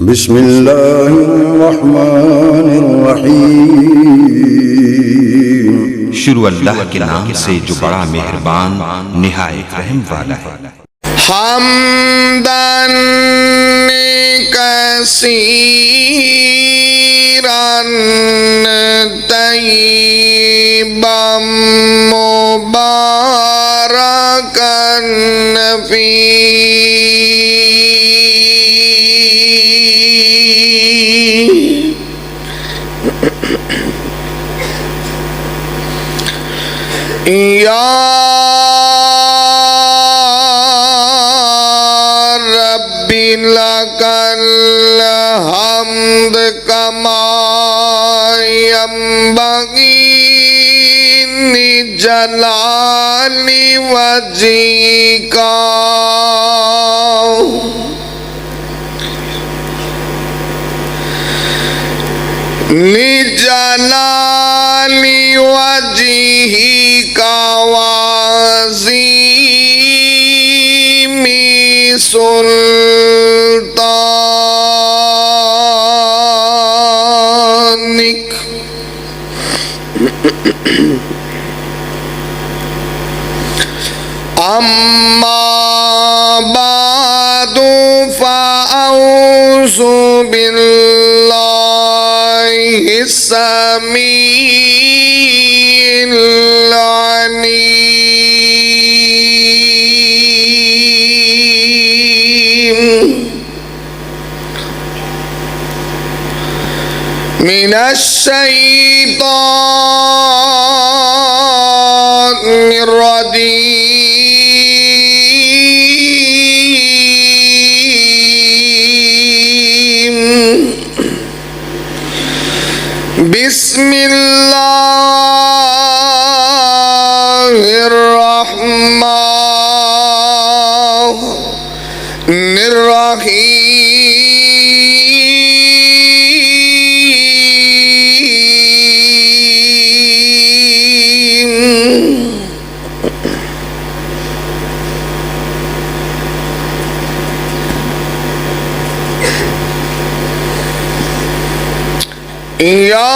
बिस्मिल्लाहिर्रहमानिर्रहीम। शुरू अल्लाह के नाम से जो बड़ा मेहरबान निहायत रहम वाला है। हम्दन कसीरन तय्यिबम मुबारकन फी या रब्बी लकल हम्द कमा यंबगी जलाली वजीका निजलाली वजीका वाज़ीमी सुल्तानिक। अम्मा बादु फ़अऊज़ु बिल्लाहि समीइल अलीम मिनश शैतानिर रजीम। बिस्मिल्लाहिर्रहमानिर्रहीम। या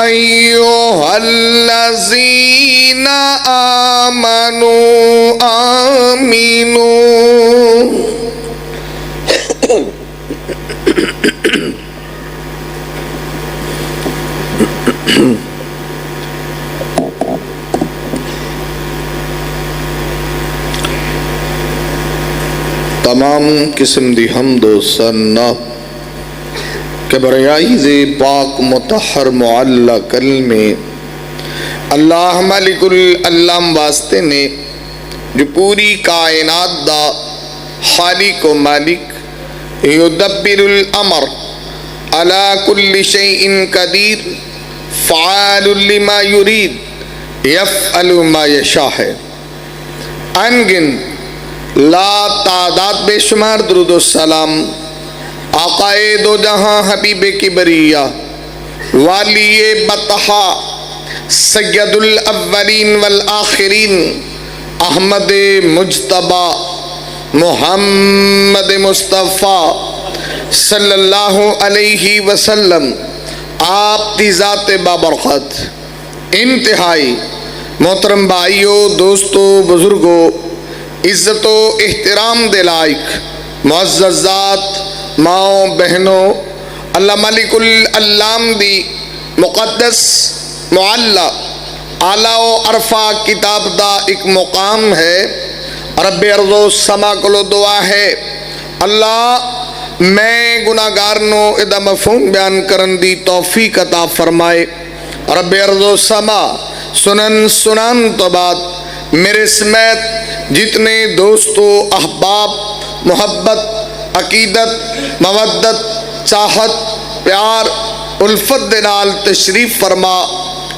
अय्युहल्लज़ीना आमनू आमिनू तमाम किस्म दी हम्द व सना किबरियाई ज़े पाक मुतहर मुअल्ला कलमे अल्लाह मालिकुल अल्लाम वास्ते ने जो पूरी कायनात दा खालिक व मालिक युदब्बिरुल अमर अला कुल्लि शैइन कदीर फ़आलुल लिमा युरीद यफ़अलु मा यशा है। अनगिन ला तादाद बेशुमार दुरूद व सलाम आक़ाए दो जहां हबीब किबरिया वालिये बतहा सय्यदुल अव्वलीन वल आखिरीन अहमद मुज्तबा मुहम्मद मुस्तफ़ा सल्लल्लाहु अलैहि वसल्लम आप दी ज़ात बाबरकत इंतहाई मोहतरम भाइयों, दोस्तों, बुजुर्गों, इज़्ज़तो एहतराम दे लायक मुअज़्ज़ज़ात माओ बहनों, अल्लाह मालिकुल अल्लाम दी मुक़द्दस मुअल्ला आला व अरफा किताब दा एक मुकाम है। रब्बे अर्ज़ो समा को दुआ है अल्लाह मैं गुनाहगार नो इदा मफ़हूम बयान करन दी तौफीक अता फरमाए। रब्बे अर्ज़ो समा सुनन सुनान तो बाद मेरे समेत जितने दोस्तों, अहबाब, मोहब्बत, अकीदत, मवद्दत, चाहत, प्यार, उल्फत दे नाल तशरीफ फरमा,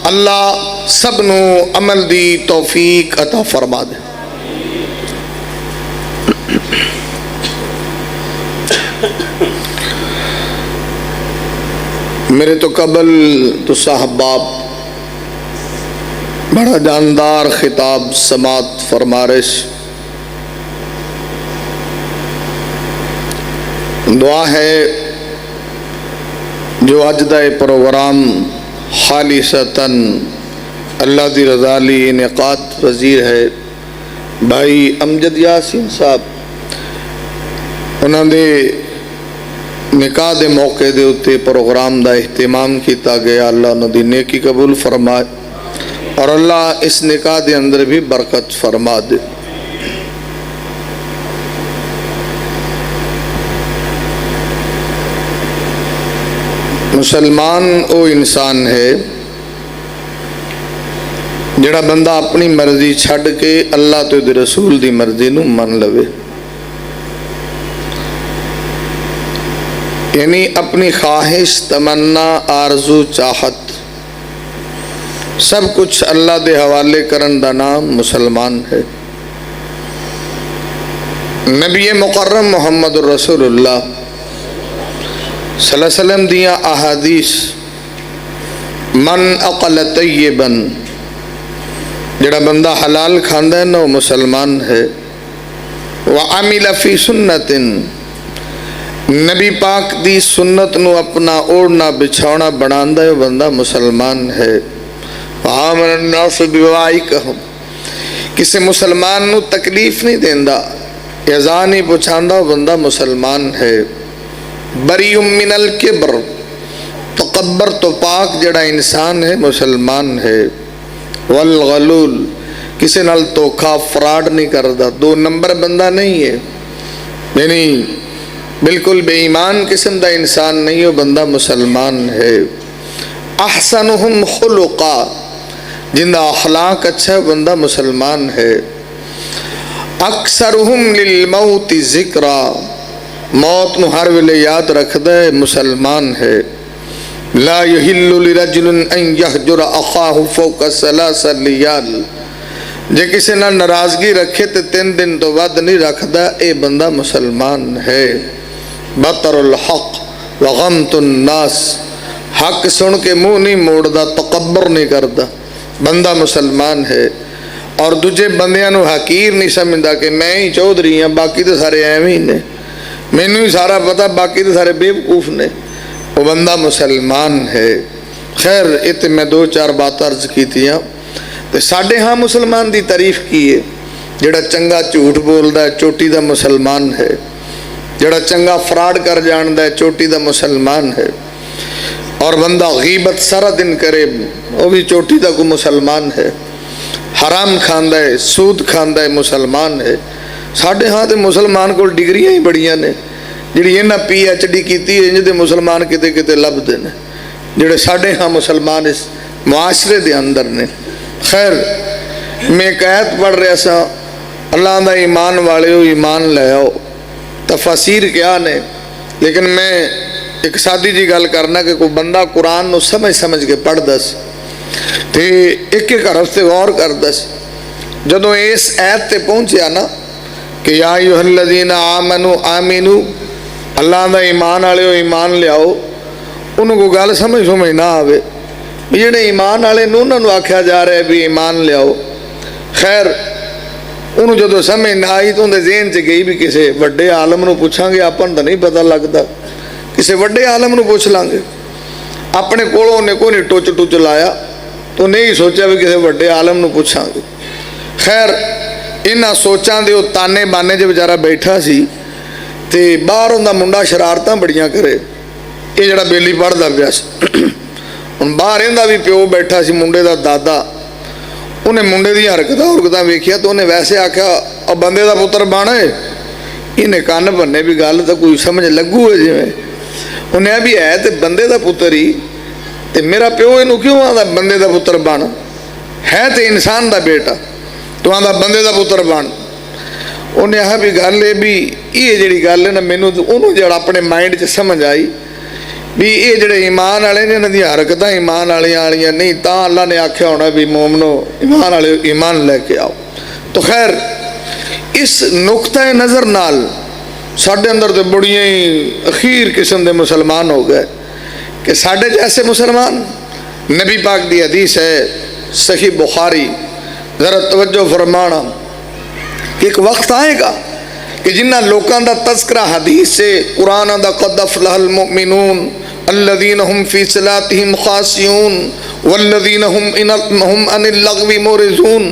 अल्लाह सबनू अमल दी तौफीक अता फरमा दे। मेरे तो कबल तो साहबाब बड़ा जानदार खिताब समात फरमारिश दुआ है जो अज दा प्रोग्राम खालिसतन अल्लाह दी रज़ा लई इनेकाद वज़ीर है भाई अमजद यासीन साहब, उन्होंने निकाह के मौके के उत्ते प्रोग्राम का एहतमाम किया गया। अल्लाह उन्होंने नेकी कबूल फरमाए और अल्लाह इस निकाह के अंदर भी बरकत फरमा दे। मुसलमान वो इंसान है जिहड़ा बंदा अपनी मर्जी छड़ के अल्लाह तो दे रसूल की मर्जी नूं मन लवे, यानी अपनी ख्वाहिश तमन्ना आरजू चाहत सब कुछ अल्लाह के हवाले करन दा नाम मुसलमान है। नबी मुकर्रम मुहम्मद रसूलुल्लाह सल्लल्लाहु अलैहि वसल्लम दियां अहादीस मन अकल तय्यबन, जड़ा बंदा हलाल खांदा है ना वो मुसलमान है। व अमिल फी सुन्नतिन, नबी पाक दी सुन्नत नू अपना ओढ़ना बिछावना बनांदा है बंदा मुसलमान है। किसी मुसलमान नू तकलीफ नहीं देंदा, यज़ा नहीं पहुँचांदा बंदा मुसलमान है। बरीउम मिनल किब्र, तकब्बर तो पाक जड़ा इंसान है मुसलमान है। वल गलूल, किसी नाल धोखा फ्रॉड नहीं करता, दो नंबर बंदा नहीं है, यानी बिल्कुल बेईमान किस्म का इंसान नहीं हो, बंदा मुसलमान है। अहसनुहुम खुलुका, जिंदा अखलाक अच्छा है बंदा मुसलमान है। अक्सरुहुम लिल मौत जिक्रा, मौत नू हर वेले याद रखदा है मुसलमान है। ला यहिल्लु लिरजुलिन अन यहजुर अखाहु फौका सलासा लियाल, जे किसी ना नाराजगी रखे तो 3 दिन तो वध नहीं रखदा, ए बंदा मुसलमान है। बतरुल हक व गमतुन नास, हक सुन के मुंह नहीं मोड़दा, तकब्बर नहीं करदा, बंदा मुसलमान है। और दूजे बंदियां नू हकीर नहीं समझदा कि मैं ही चौधरी हाँ, बाकी तो सारे एवं ही ने, मैनू ही सारा पता, बाकी तो सारे बेवकूफ ने, वो बंदा मुसलमान है। खैर इत मैं 2-4 बात अर्ज की तो साढ़े हाँ मुसलमान की तारीफ की है, जड़ा चंगा झूठ बोलता है चोटी का मुसलमान है, जड़ा चंगा फ्रॉड कर जानता है चोटी का मुसलमान है। और बंदा गीबत सारा दिन करे वो भी चोटी का कोई मुसलमान है। हराम खांदा है, सूद खांदा है, मुसलमान है। साढ़े हाँ तो मुसलमान को डिग्रियां ही बड़ियां ने, जी इन्हें PhD की इंज दे मुसलमान किते किते लभदे ने, जेड़े साढ़े हाँ मुसलमान इस मुआशरे दे अंदर ने। खैर मैं एक आयत पढ़ रहा सा, अल्लाह दा ईमान वाले हो ईमान ले आओ, तफसीर क्या ने, लेकिन मैं एक सादी जी गल करना कि कोई बंदा कुरान नू समझ समझ के पढ़ दस तो एक एक हरफ से गौर कर दस। जदों इस आयत ते पहुंचा ना कि या अय्युहल्लज़ीना आमनू आमिनू, अल्लाह दा ईमान वाले हो ईमान लियाओ, उन्होंने कोई गल समझ ना आवे भी जेडे ईमान वाले उन्होंने आख्या जा रहा है भी ईमान लियाओ। खैर उन्होंने जो समझ ना आई तो उन्हें ज़हन च गई भी किसी वड्डे आलम नूं पुछांगे, अपन तो नहीं पता लगता, किसी वड्डे आलम नूं पुछ लांगे। अपने कोलों उन्हें कोई नहीं टुच लाया तो नहीं सोचा भी किसी वड्डे आलम नूं पुछांगे। खैर इन्हां सोचां दे ताने बाने च बेचारा बैठा सी ते बाहर उन्दा मुंडा शरारतां बड़ियां करे, ये जड़ा बेली पढ़दा पिया सी। हुण बाहर इहदा भी प्यो बैठा सी, मुंडे दा दादा, उन्हें मुंडे दी हरकतां वेखिया तो उन्हें वैसे आख्या अब बंदे दा पुत्र बन, इन्हें कन्न भन्ने भी गल तो कोई समझ लगू है जिवें। उन्हें भी है तो बंदे दा पुत्र ही, ते मेरा प्यो इनू क्यों आंदा बंदे दा पुत्र बन, है तो इंसान दा बेटा, तो आंदा बंदे दा पुत्र बन। उन्हें आखा भी गल है भी ये जी गल है ना, मैनू उन्होंने जरा अपने माइंड च समझ आई भी ये जड़े ईमान वाले ने इन्हां दी हरकतां ईमान वालियां नहीं, तां अल्लाह ने आख्या होना भी मोमनो ईमान वाले ईमान लैके आओ। तो खैर इस नुक्ता नज़र नाल साढ़े अंदर तो बड़ियां ही अखीर किस्म के मुसलमान हो गए कि साढ़े जैसे मुसलमान। नबी पाक दी हदीस है सही बुखारी, ज़रा तवज्जो फरमाना कि एक वक्त आएगा कि जिन्हां लोकां दा तज़किरा हदीस से कुरान दा क़द अफ़लहल मुमिनून अल्लज़ीना हुम फ़ी सलातिहिम ख़ाशिऊन वल्लज़ीना हुम अनिल लग़वी मुरिज़ून।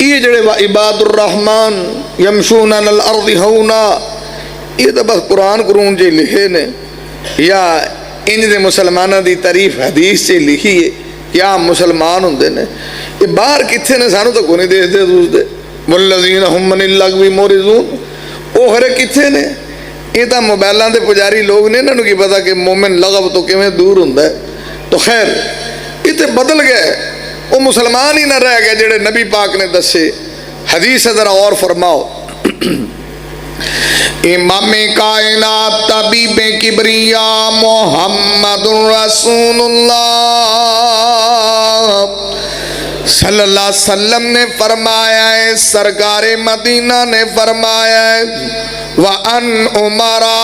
ये जड़े व इबादुर रहमान यमशून अलल अर्ज़ि हौना, ये तो बस कुरान कुरून जे लिखे ने या इंज दे मुसलमानां दी तारीफ हदीस से लिखी है। क्या मुसलमान होंदे ने? ये बाहर किथे ने? सानू तो कोई नहीं देखते दूसरे। वल्लज़ीना हुम अनिल लग़वी मुरिज़ून, वो हरे किथे ने? ये तो मोबाइलों के पुजारी लोग ने, इन्होंने की पता कि मोमिन लगव तो किवें दूर होंदा है। तो खैर ये तो बदल गया, वो मुसलमान ही ना रह गए जेड़े नबी पाक ने दसे। हदीस जरा और फरमाओ। इमामे कायनात तबीबे किबरिया मोहम्मदुर रसूलुल्लाह सल्लल्लाहु अलैहि वसल्लम ने फरमाया है, सरकारे मदीना ने फरमाया है, व अन उमरा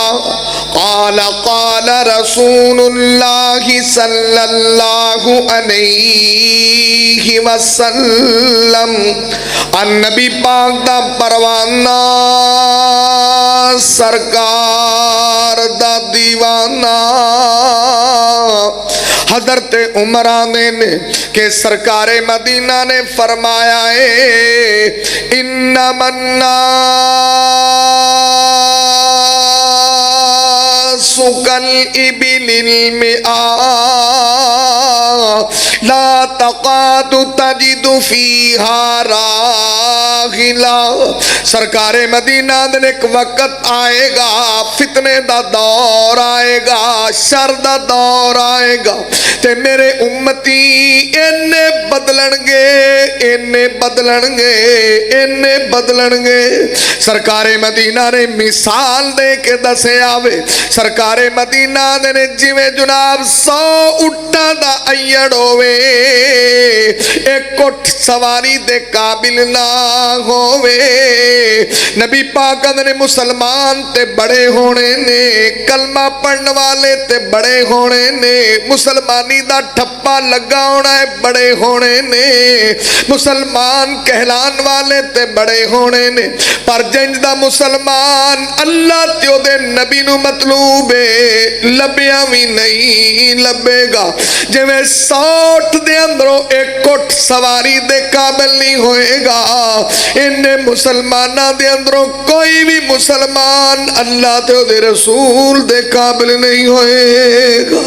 क़ाल क़ाल रसूलुल्लाहि सल्लल्लाहु अलैहि वसल्लम, नबी पाक दा परवाना सरकार दा दीवाना हजरत उमरा ने के सरकारे मदीना ने फरमाया है, इन्नमन्ना सुकल इबिलिल मिआ ला तकादु तजिदु फीहा राहिला। सरकारे मदीना ने एक वक्त आएगा, फितने दा दौर आएगा, शर दा दौर आएगा, ते मेरे उम्मती इन्ने बदलणगे, इन्ने बदलणगे, इन्ने बदलणगे। सरकारे मदीना ने मिसाल दे के दसे आवे। सरकारे मदीना ने जिवें जुनाब 100 उट्टां दा अय्यड़ होवे, एक उठ सवारी दे काबिल ना होवे। नबी पाक ने मुसलमान ते बड़े होने ने, कलमा पढ़ने वाले ते बड़े होने ने, मुसलमानी दा ठप्पा लगा होना है बड़े होने ने, मुसलमान कहलान वाले ते बड़े होने ने। पर जिंज दा मुसलमान अल्लाह ते ओदे नबी नू मतलूब है, लभ्या भी नहीं लभेगा। जिवें 100 उठ दे अंदरों एक उठ सवारी दे काबिल नहीं होएगा, इन्ने मुसलमाना दे अंदरों कोई भी मुसलमान अल्लाह ते ओदे रसूल दे काबिल नहीं होएगा।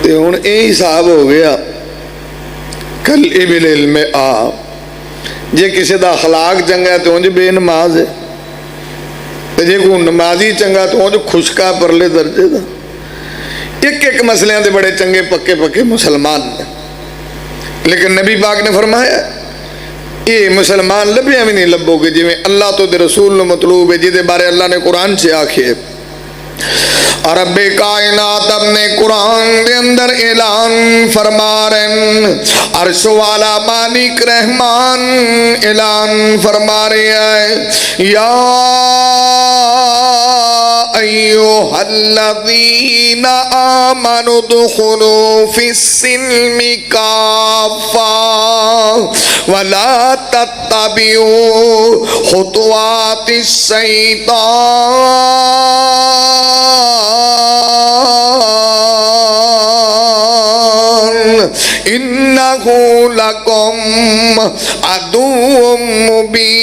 ते हुण ये हिसाब हो गया, कल इबिल इल्म आ, जे किसी दा अखलाक चंगा है तो उंज बेनमाज है, ते जे कोई नमाजी चंगा तो उंज खुशका परले दर्जे दा। एक एक मसलियां दे बड़े चंगे पक्के पक्के मुसलमान ने, लेकिन नबी पाक ने फरमाया ये मुसलमान लभ्या भी नहीं लभोगे जिवें अल्लाह तो दे रसूल नू मतलूब है, जिदे बारे अल्लाह ने कुरान से आखे। रब्बे कायनात अपने कुरान के अंदर ऐलान फरमा रहे, अर्श वाला मालिक रहमान ऐलान फरमा रहे हैं, या अय्युहल्लज़ीना आमनु दुखुलू फिस्सिल्मि काफ़ा वला तत्तबिऊ खुतवातिश शैतान इन्नहु लकुम अदुव्वुम मुबीन।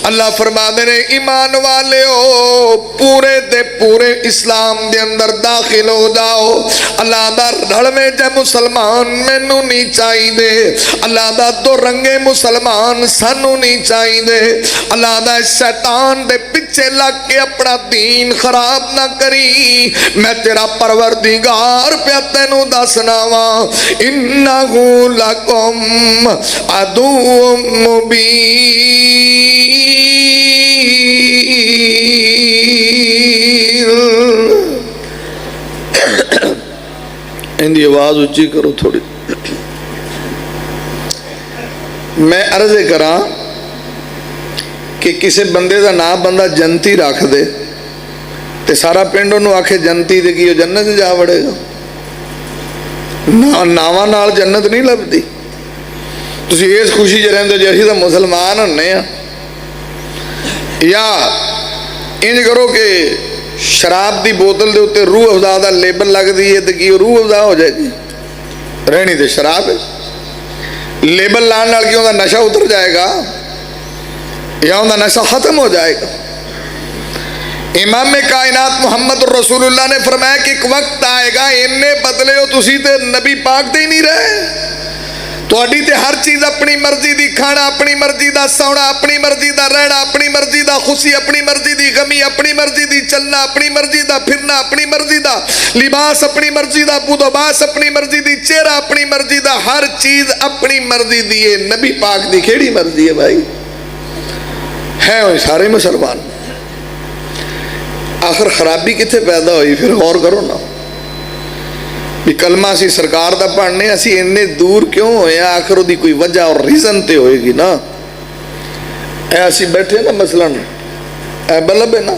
अल्लाह फरमाते ने ईमान वाले हो पूरे दे पूरे इस्लाम दे अंदर दाखिल हो जाओ। अल्लाह दा रलवे जे मुसलमान मैनू नहीं चाहिए, अल्लाह दा दो रंगे मुसलमान सानू नहीं चाहिए। अल्लाह दा शैतान दे पिछे लग के अपना दीन खराब ना करी, मैं तेरा परवरदिगार पे तेनू दसना वा, इन्नहु लकुम अदुव्वुम मुबीन। इनकी आवाज उच्ची करो थोड़ी। मैं अर्ज करा कि किसी बंदे का नाम बंदा जनती रख दे ते तो सारा पिंड उन्होंने आखे जनती तो की जन्नत जा वड़ेगा। ना नावां नाल जन्नत नहीं लभदी। तुसीं इस खुशी च रहिंदे जो असीं तां मुसलमान हुंदे आ। या इंज करो कि शराब की बोतल के उत्ते रूह अफजा का लेबल लगती है तो की रूह अफजा हो जाएगी? रहनी तो शराब है। लेबल लाने नाल की उहदा नशा उतर जाएगा या उहदा नशा खत्म हो जाएगा? इमाम कायनात मुहम्मद रसूलुल्लाह ने फरमाया कि एक वक्त आएगा इन्ने बदले हो तुसी ते नबी पाक दे ही नहीं रहे। तुहाडी ते हर चीज़ अपनी मर्जी दी, खाना अपनी मर्जी दा, सोना अपनी मर्जी दा, रहना अपनी मर्जी दा, खुशी अपनी मर्जी दी, गमी अपनी मर्जी दी, चलना अपनी मर्जी दा, फिरना अपनी मर्जी दा, लिबास अपनी मर्जी दा, बुदोबास अपनी मर्जी दी, चेहरा अपनी मर्जी दा, हर चीज़ अपनी मर्जी दी है। नबी पाक दी केड़ी मर्जी है भाई? है वो सारे मुसलमान। आखिर खराबी कितने पैदा हुई? फिर गौर करो ना भी कलमा असी सरकार का पढ़ने असी इन्ने दूर क्यों होए? आखिर उसकी कोई वजह और रीजन तो होएगी ना। असी बैठे ना मसलन ए बल्ब है ना,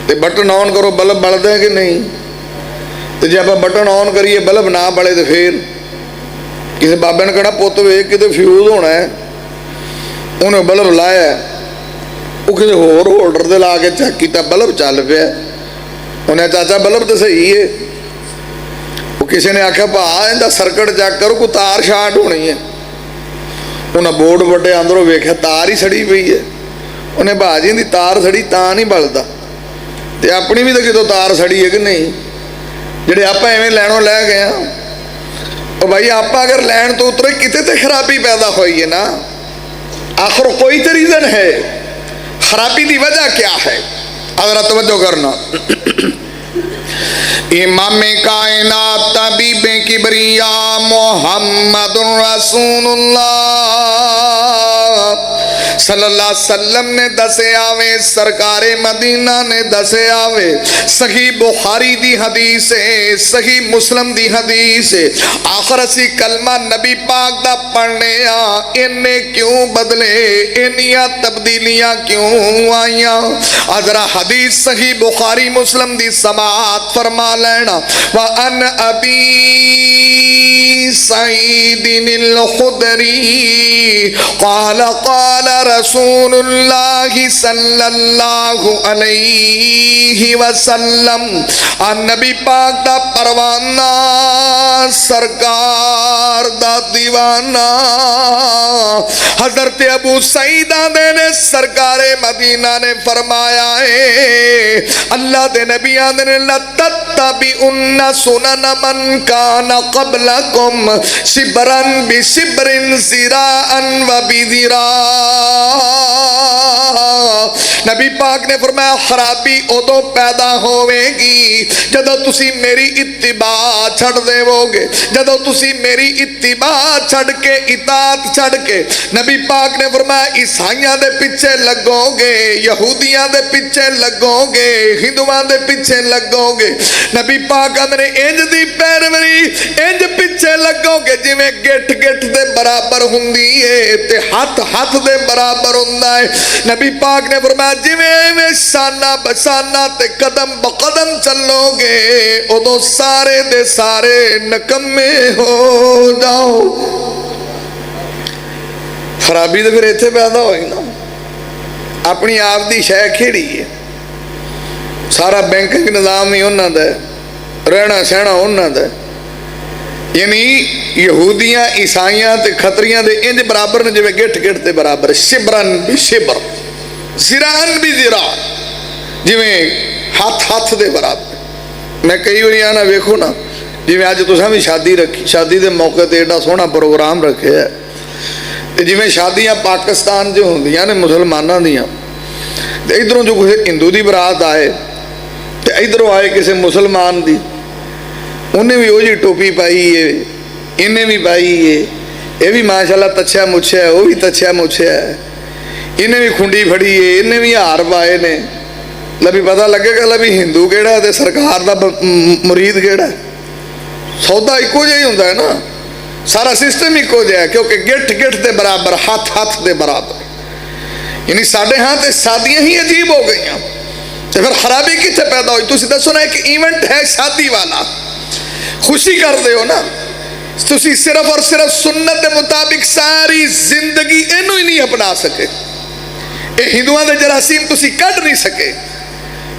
तो बटन ऑन करो बल्ब बलदा है कि नहीं? तो जब आप बटन ऑन करिए बल्ब ना बले तो फिर किसी बाबे ने कहना पुत वेख कितने फ्यूज होना है, उन्हें बल्ब लाया वो किसी होर होल्डर से ला के चेक किया बल्ब चल पाया। उन्हें चाचा बल्ब तो सही है। वो किसी ने आख्या भा इनका सर्किट चेक करो कोई तार शार्ट होनी है। उन्हें बोर्ड वड्डे अंदरों वेख्या तार ही सड़ी पई है। उन्हें भाजी की तार सड़ी ता नहीं बलता, तो अपनी भी तो कितों तार सड़ी है कि नहीं? जेडे आप एवं लैनों लै गए और भाई आप अगर लैन तो उतरे कितने तो खराबी पैदा हुई है ना। आखिर कोई तो रीजन है, खराबी की वजह क्या है? अगर तवज्जो करना इमाम कायनात तबीब किबरिया मुहम्मदुर रसूलुल्लाह सल्लल्लाहु अलैहि वसल्लम ने दसे आवे, सरकारे मदीना ने दसे आवे। सही बुखारी दी हदीस है, सही मुस्लिम दी हदीस है। आखिर असी कलमा नबी पाक दा पढ़ने आ, इन्ने क्यों बदले, इन्नियां तब्दीलियां क्यों आईया? अजरा हदीस सही बुखारी मुस्लिम दी समाअत फरमा लेना। व अन अबी सईदिनिल खुदरी क़ाल क़ाल रसूलुल्लाह सल्लल्लाहु अलैहि वसल्लम। नबी पाक दा परवाना, सरकार दा दीवाना हजरत अबू सईद ने सरकारे मदीना ने फरमाया है अल्लाह दे नबी आंदे लतत्तबिउन्ना सुनन मन काना क़ब्लकुम शिबरन बिशिबरिन ज़िराअन व बिज़िरा। नबी पाक ने फरमाया खराबी उदों पैदा होवेगी जदों तुसी मेरी इत्तिबा छड़ देवोगे, जदों तुसी मेरी इत्तिबा छड़ के इताअत छड़ के नबी पाक ने फरमाया ईसाइयां दे पीछे लगोगे, यहूदियां दे पीछे लगोगे, हिंदुआं दे पीछे लगोगे। नबी पाक ने इंज दी पैरवरी इंज पीछे लगोगे जिवें गिठ गिठ दे बराबर हुंदी है ते हथ हथ दे बराबर हुंदा है। नबी पाक ने फरमाया जिवें शाना बसाना ते कदम बकदम चलोगे उदों सारे दे सारे नकम्मे हो जाओ। खराबी तो फिर इत्थे पैदा होई ना। अपनी आप दी शै खेड़ी है, सारा बैंकिंग निज़ाम ही उन्हां दा, रहना सहना उन्हां दा। यानी यहूदियां ईसाइयां ते खतरियां दे इंज बराबर ने जिवें गिठ गिठ दे बराबर, शिबरन भी शिबर ज़िराअन भी ज़िरा, जिवें हथ हथ दे बराबर। मैं कई बार आना वेखो ना जिवें अज तुसां भी शादी रखी, शादी के मौके पर एडा सोहना प्रोग्राम रखे है ते जिवें शादियां पाकिस्तान च होंदियां ने मुसलमानां दियां, ते इधरों जो किसी हिंदू की बरात आए तो इधरों आए किसी मुसलमान की, उन्हें भी वही टोपी पाई है, इन्हें भी पाई है, ये भी माशाल्लाह तच्छा मुच्छा है, वो भी तच्छा मुच्छा है, इन्हें भी खुंडी फड़ी है, इन्हें भी हार पाए ने। लभी पता लगेगा लभी हिंदू केड़ा है सरकार का मुरीद केड़ा है। सौदा इको जिहा ही हुंदा है ना, सारा सिस्टम इको जिहा है क्योंकि गिठ गिठ के बराबर, हथ हथ के बराबर। यानी साढ़े हाँ तो शादियां ही अजीब हो गई। तो फिर खराबी कितने पैदा हुई? तुसी दसो ना, एक इवेंट है शादी वाला, खुशी कर दे हो ना, तुसी सिर्फ और सिर्फ सुन्नत के मुताबिक सारी जिंदगी इनू ही नहीं अपना सके, ये हिंदुओं के जरासीम तुसी कढ़ नहीं सके।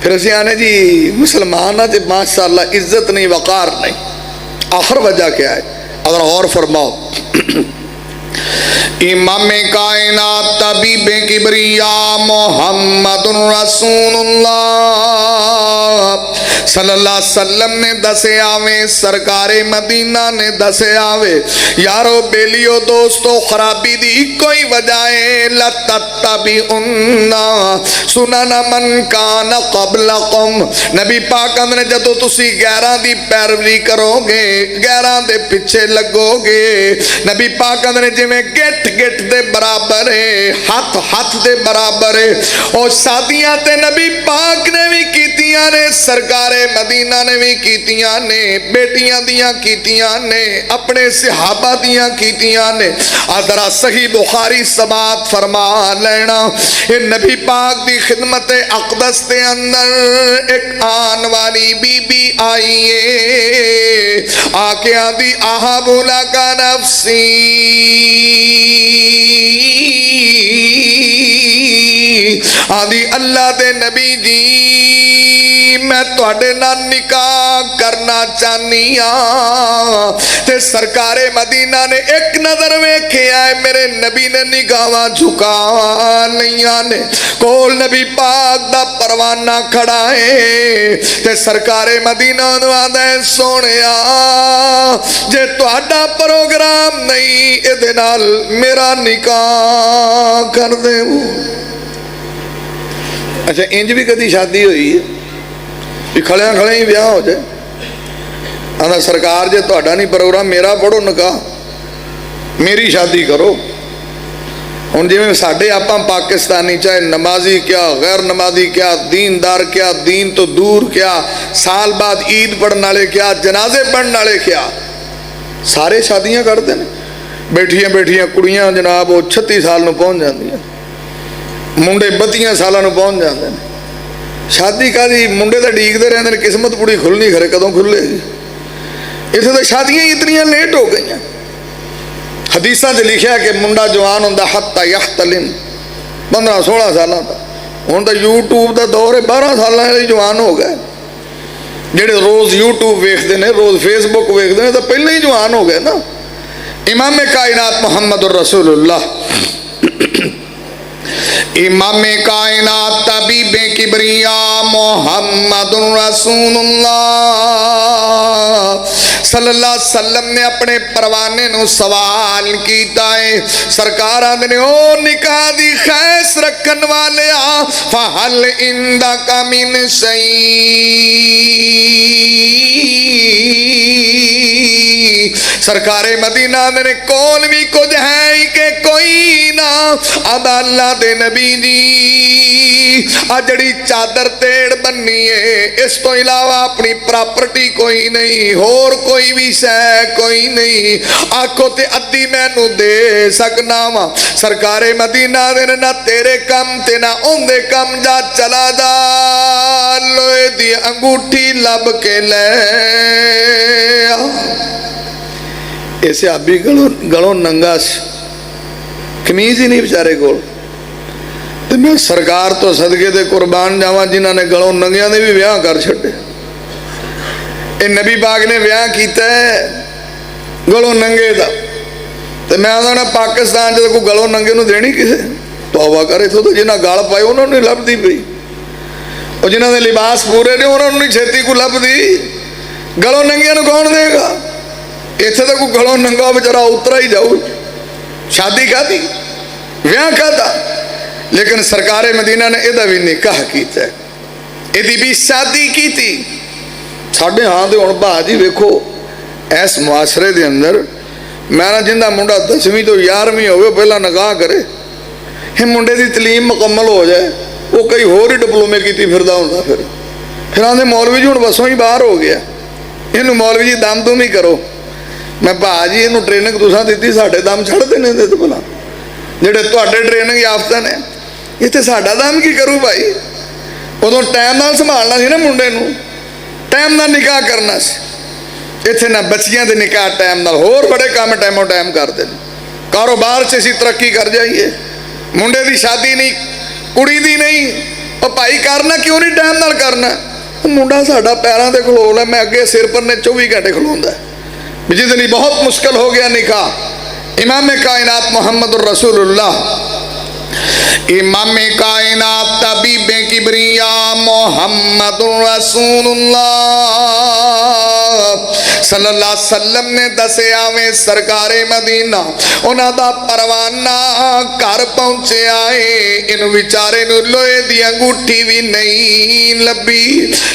फिर असी आने जी मुसलमान है माशाअल्लाह इज्जत नहीं वकार नहीं। आखिर वजह क्या है? अगर और फरमाओ, इमाम कायनात तबीब किबरिया मोहम्मदुर रसूलुल्लाह सल्लल्लाहु अलैहि वसल्लम ने दसे आवे, सरकारे मदीना ने दसे आवे। यारो बेलियो दोस्तों, खराबी दी इको ही वजह है, लतत्तबिउन्ना सुनन मन कान क़ब्लकुम। नबी पाक ने जदों तुसी गैरां दी पैरवी करोगे, गैरां दे पिछे लगोगे, नबी पाक ने जिवें गिट गिट दे बराबर है, हाथ हाथ दे बराबर है, और शादियां ते नबी पाक ने भी कीतियां ने, सरकारे मदीना ने भी कीतियां ने, बेटियां दियां कीतियां ने, अपने सहाबा दियां कीतियां ने। आदरा सही बुखारी समात फरमा लेना, ये नबी पाक दी खिदमत अक़दस के अंदर एक आन वाली बीबी आई है, आके आदि आहा बुला का नफ्सी आदि अल्लाह दे नबी जी मैं तुहाडे नाल निकाह करना चाहनी हाँ। ते सरकारे मदीना ने एक नजर वेखिया है, मेरे नबी ने निगाहां झुका लईयां ने, कोल नबी पाक दा परवाना खड़ा है, ते सरकारे मदीना नूं आंदा है सोहणिया जे तुहाडा प्रोग्राम नहीं इहदे नाल मेरा निकाह कर देवो। अच्छा इंज भी कदी शादी हुई है भी खड़िया खड़े ही ब्याह हो जाए? आंदा सरकार जे तुहाडा नहीं प्रोग्राम मेरा पढ़ो निकाह, मेरी शादी करो। हुण जिवें साडे आपां पाकिस्तानी चाहे नमाजी क्या गैर नमाजी क्या दीनदार क्या दीन तो दूर क्या साल बाद ईद पढ़ने वाले क्या जनाजे पढ़ने वाले क्या सारे शादियां करते हैं। बैठिया बैठिया कुड़ियां जनाब वो 36 साल नूं पहुँच जांदियां, मुंडे 32 सालों में पहुँच जाते हैं। शादी कादी मुंडे तो ਡੀਕਦੇ रहते हैं, किस्मत पूरी खुलनी खरे कदों खुलेगी। इतने तो शादियां इतनियां लेट हो गई। हदीसा च लिखा कि मुंडा जवान होंदा हत्ता यहतलिम 15-16 साल का। हुण तो यूट्यूब का दौर है, 12 साल जवान हो गए। जेडे रोज़ यूट्यूब वेखते हैं, रोज़ फेसबुक वेखते हैं, तो पहले ही जवान हो गए ना। इमाम कायनात मुहम्मदुर रसूलुल्लाह, इमाम कायनात तबीब किबरिया मोहम्मदुर रसूलुल्लाह सल्लल्लाहु अलैहि वसल्लम ने अपने परवाने नूं सवाल कीता है। सरकार आंदे ओ निकाह दी खैस रखन वालिया फहल इंदा मिन शई। सरकारे मदीना ने कोल भी कुछ है ही कि कोई ना। अब अल्लाह दे नबी जी आ जड़ी चादर तेड़ बन्नी है, इस तो इलावा अपनी प्रॉपर्टी कोई नहीं, होर कोई भी शै कोई नहीं। आखो ते अद्धी मैनू दे सकना वा। सरकारे मदीना दे ना तेरे कम ते ना उनदे कम, जा चला जा लोहे दी अंगूठी लब के ले। ऐसे आबी गलों नंगा कमीज ही नहीं बेचारे को। तो मैं सरकार तो सदके ते कुर्बान जावा जिन्होंने गलों नंगिया ने भी ब्याह कर छड़े। ये नबी पाक ने ब्याह किया है गलों नंगे का। तो मैं आना पाकिस्तान जो कोई गलों नंगे नूं देनी किसे तौबा करे। तो जिन्हें गल पाए उन्होंने लभदी पई, और जिन्होंने लिबास पूरे ने उन्होंने नहीं छेती को लभदी। गलों नंगिया नूं कौन देगा? इत्थे तो कोई गलों नंगा बेचारा उतरा ही जाऊ। शादी कादी ब्याह कादा? लेकिन सरकारे मदीना ने इहदा भी निकाह कीता, इहदी भी शादी की थी। साढ़े हाँ तो हुण भाजी वेखो इस मुआशरे के अंदर मैं ना जिंदा मुंडा 10वीं तो 11वीं हो पहला निकाह करे, ये मुंडे की तलीम मुकम्मल हो जाए, वो कई होर ही डिप्लोमे की फिरदा हुंदा। फिर आंदे मौलवी जी हुण बसों ही बाहर हो गया, इनू मौलवी जी दम दुम ही करो। मैं भाजी इनू ट्रेनिंग तुसां दित्ती, साडे दम छड्डदे ने ते भला जिहड़े तुहाडे ट्रेनिंग याफ्ता ने, इत्थे साडा दम की करूँ भाई? उदों टाइम नाल संभालना सी ना मुंडे नूं, टाइम नाल निकाह करना सी। इत्थे ना बच्चियां दे निकाह टाइम नाल, होर बड़े काम टाइमों टाइम करते हैं। कारोबार च असीं तरक्की कर जाइए, मुंडे की शादी नहीं, कुड़ी दी नहीं, और भाई करना क्यों नहीं टाइम नाल करना? मुंडा साडा पैरां ते खलो लै, मैं अगे सिर पर ने 24 घंटे खलोंदा, जिहदे लई बहुत मुश्किल हो गया निकाह। इमाम कायनात मुहम्मद रसूलुल्लाह, इमाम कायनात तबीब किबरिया मुहम्मद रसूलुल्लाह सल्लल्लाहु अलैहि वसल्लम ने दसिया वे सरकारे मदीना उन्हां दा परवाना घर पहुंचिया है। इन विचारे नूं लोहे दी अंगूठी भी नहीं लभी।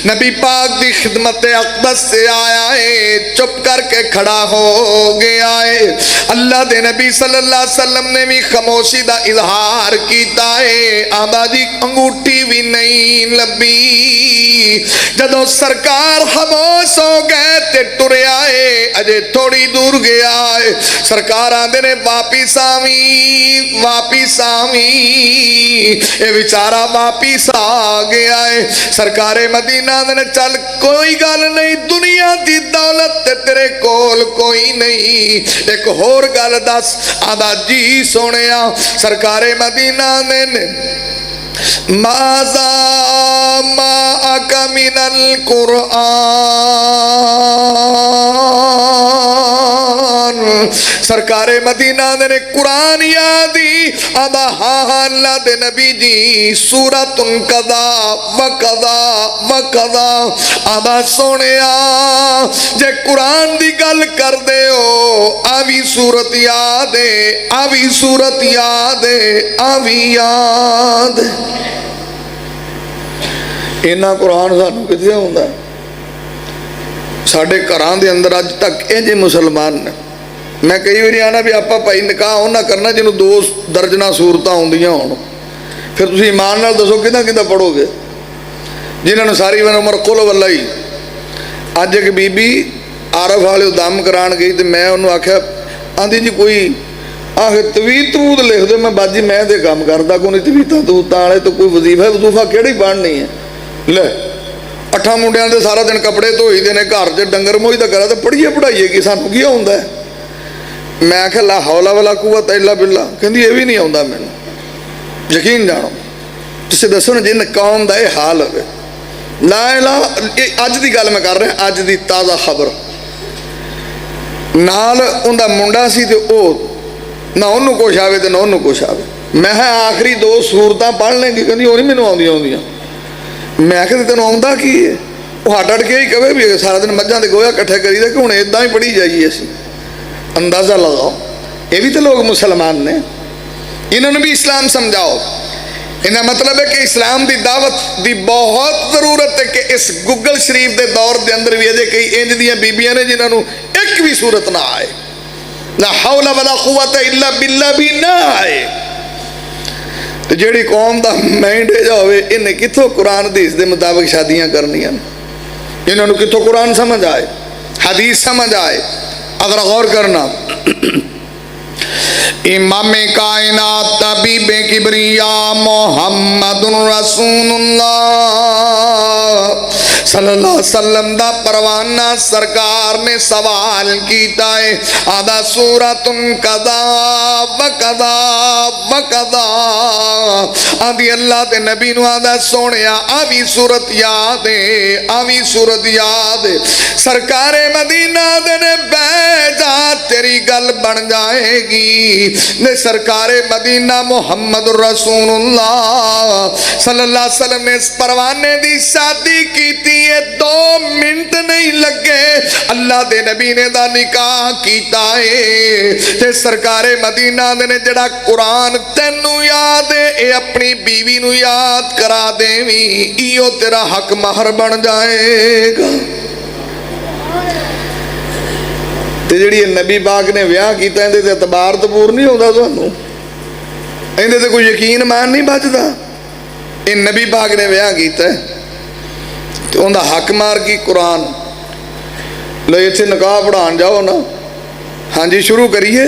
नबी पाक दी खिदमत अक़दस से आया है, चुप करके खड़ा हो गया है। अल्लाह दे नबी सल्लल्लाहु अलैहि वसल्लम ने भी खामोशी दा इजहार कीता है, आदा जी अंगूठी भी नहीं लभी। जदों सरकार खामोश हो गए ते टुरिया है, अजे थोड़ी दूर गया है, सरकार आंदे ने वापिस आवी, वापिस आवी। ये बेचारा वापिस आ गया है। सरकारे मदीना ने चल कोई गल नहीं, दुनिया दी दौलत ते तेरे कोल कोई नहीं, एक होर गल दस। आदा जी सोनिया, सरकारे मदीना ने माज़ा माअका मिनल कुरआन, सरकारे मदीना ने कुरान यादी। आदा हाँ अल्लाह दे नबी जी, सूरतुन कदा व कदा व कदा। आदा सोनिया, जे कुरान दी गल कर दे हो, आवी सूरत याद है, आवी सूरत याद है, आवी याद। इन्ना कुरान सानू किथे आउंदा? साडे घरां दे अंदर अज तक ये जे मुसलमान ने। मैं कई बार आना भी आप भाई निकाह उन्ना करना जिन्होंने 2 दर्जना सूरत आउंदियां होण, फिर तुसीं ईमान नाल दसो किदां किदां पढ़ोगे जिन्होंने सारी उम्र कुल वल्ला ही। अज एक बीबी आरफ वाले दम करान गई तो मैं उन्होंने आख्या, आंदी जी कोई आख तवीत तवूत लिख दो। मैं बाजी मैं तो काम करता कोई तवीतां तवूतां वाले, तो कोई वजीफा वजूफा किहड़ी पढ़नी है? ले 8 मुंडियां दे सारा दिन कपड़े धोईदे ने, घर च डंगर मोही तो करा, तो पढ़िए पढ़ाइए कि सानू की आउंदा है? मैं आख्या ला हौला वाला कुव्वत इल्ला बिल्ला, कहंदी ये भी नहीं आउंदा मैनूं। यकीन जानो, तुसीं दसो ना जिन कौम दा यह हाल होवे। ला इला अज दी गल मैं कर रहा, अज दी ताज़ा खबर। नाल उंदा मुंडा सी ते ओ ना उन्होंने कुछ आवे तो ना उन्होंने कुछ आवे। मैं आखिरी 2 सूरतां पढ़ लेंगी, कहंदी वो नहीं मैनूं आउंदियां आउंदियां। मैं आख्या तैनूं आउंदा की है? वो हट हट के ही कहे भी सारा दिन मझां दे गोया इकट्ठा करीदा कि हुण इदां ही पढ़ी जाइए। असीं अंदाज़ा लगाओ, ये भी तो लोग मुसलमान ने, इन्होंने भी इस्लाम समझाओ। इन्हें मतलब है कि इस्लाम की दावत की बहुत ज़रूरत है कि इस गूगल शरीफ के दौर के अंदर भी अजे कई इंज दियां बीबियां ने जिन्होंने एक भी सूरत ना आए, ना हौला वला कुव्वत इल्ला बिल्ला भी ना आए। तो जिहड़ी कौम का माइंड इहा होवे, इन्हें कित्थों कुरान हदीस के मुताबिक शादियां करनियां? इन्होंने कित्थों कुरान समझ आए, हदीस समझ आए? अगर गौर करना, इमाम कायनात तबीब किबरिया मुहम्मदुर रसूलुल्लाह सल्लल्लाहु अलैहि वसल्लम दा परवाना सरकार ने सवाल कीता है। आदा सूरतुन कदा व कदा व कदा। आदि अल्लाह दे नबी नूं आदा सोनिया आवी सूरत याद है, आवी सूरत याद है। सरकारे मदीना दे ने बैजा तेरी गल बन जाएगी। ने सरकारे मदीना मुहम्मद रसूलुल्लाह सल्लल्लाहु अलैहि वसल्लम ने इस परवाने दी शादी की थी। 2 मिनट नहीं लगे, अल्लाह दे नबी ने दा निकाह कीता है। ते सरकारे मदीना ने जड़ा कुरान तैनू याद है, ये अपनी बीवी नू याद करा देवी, इहो तेरा हक महर बन जाएगा। ते जिहड़ी नबी पाक ने विआह कीता, इहदे ते एतबार तबूर नहीं होंदा तुहानू, इहदे ते कोई यकीन मान नहीं बचदा। ये नबी पाक ने विआह कीता तो उनका हक मार की कुरान। लो इत्थे निकाह पढ़ान जाओ ना, हाँ जी शुरू करिए,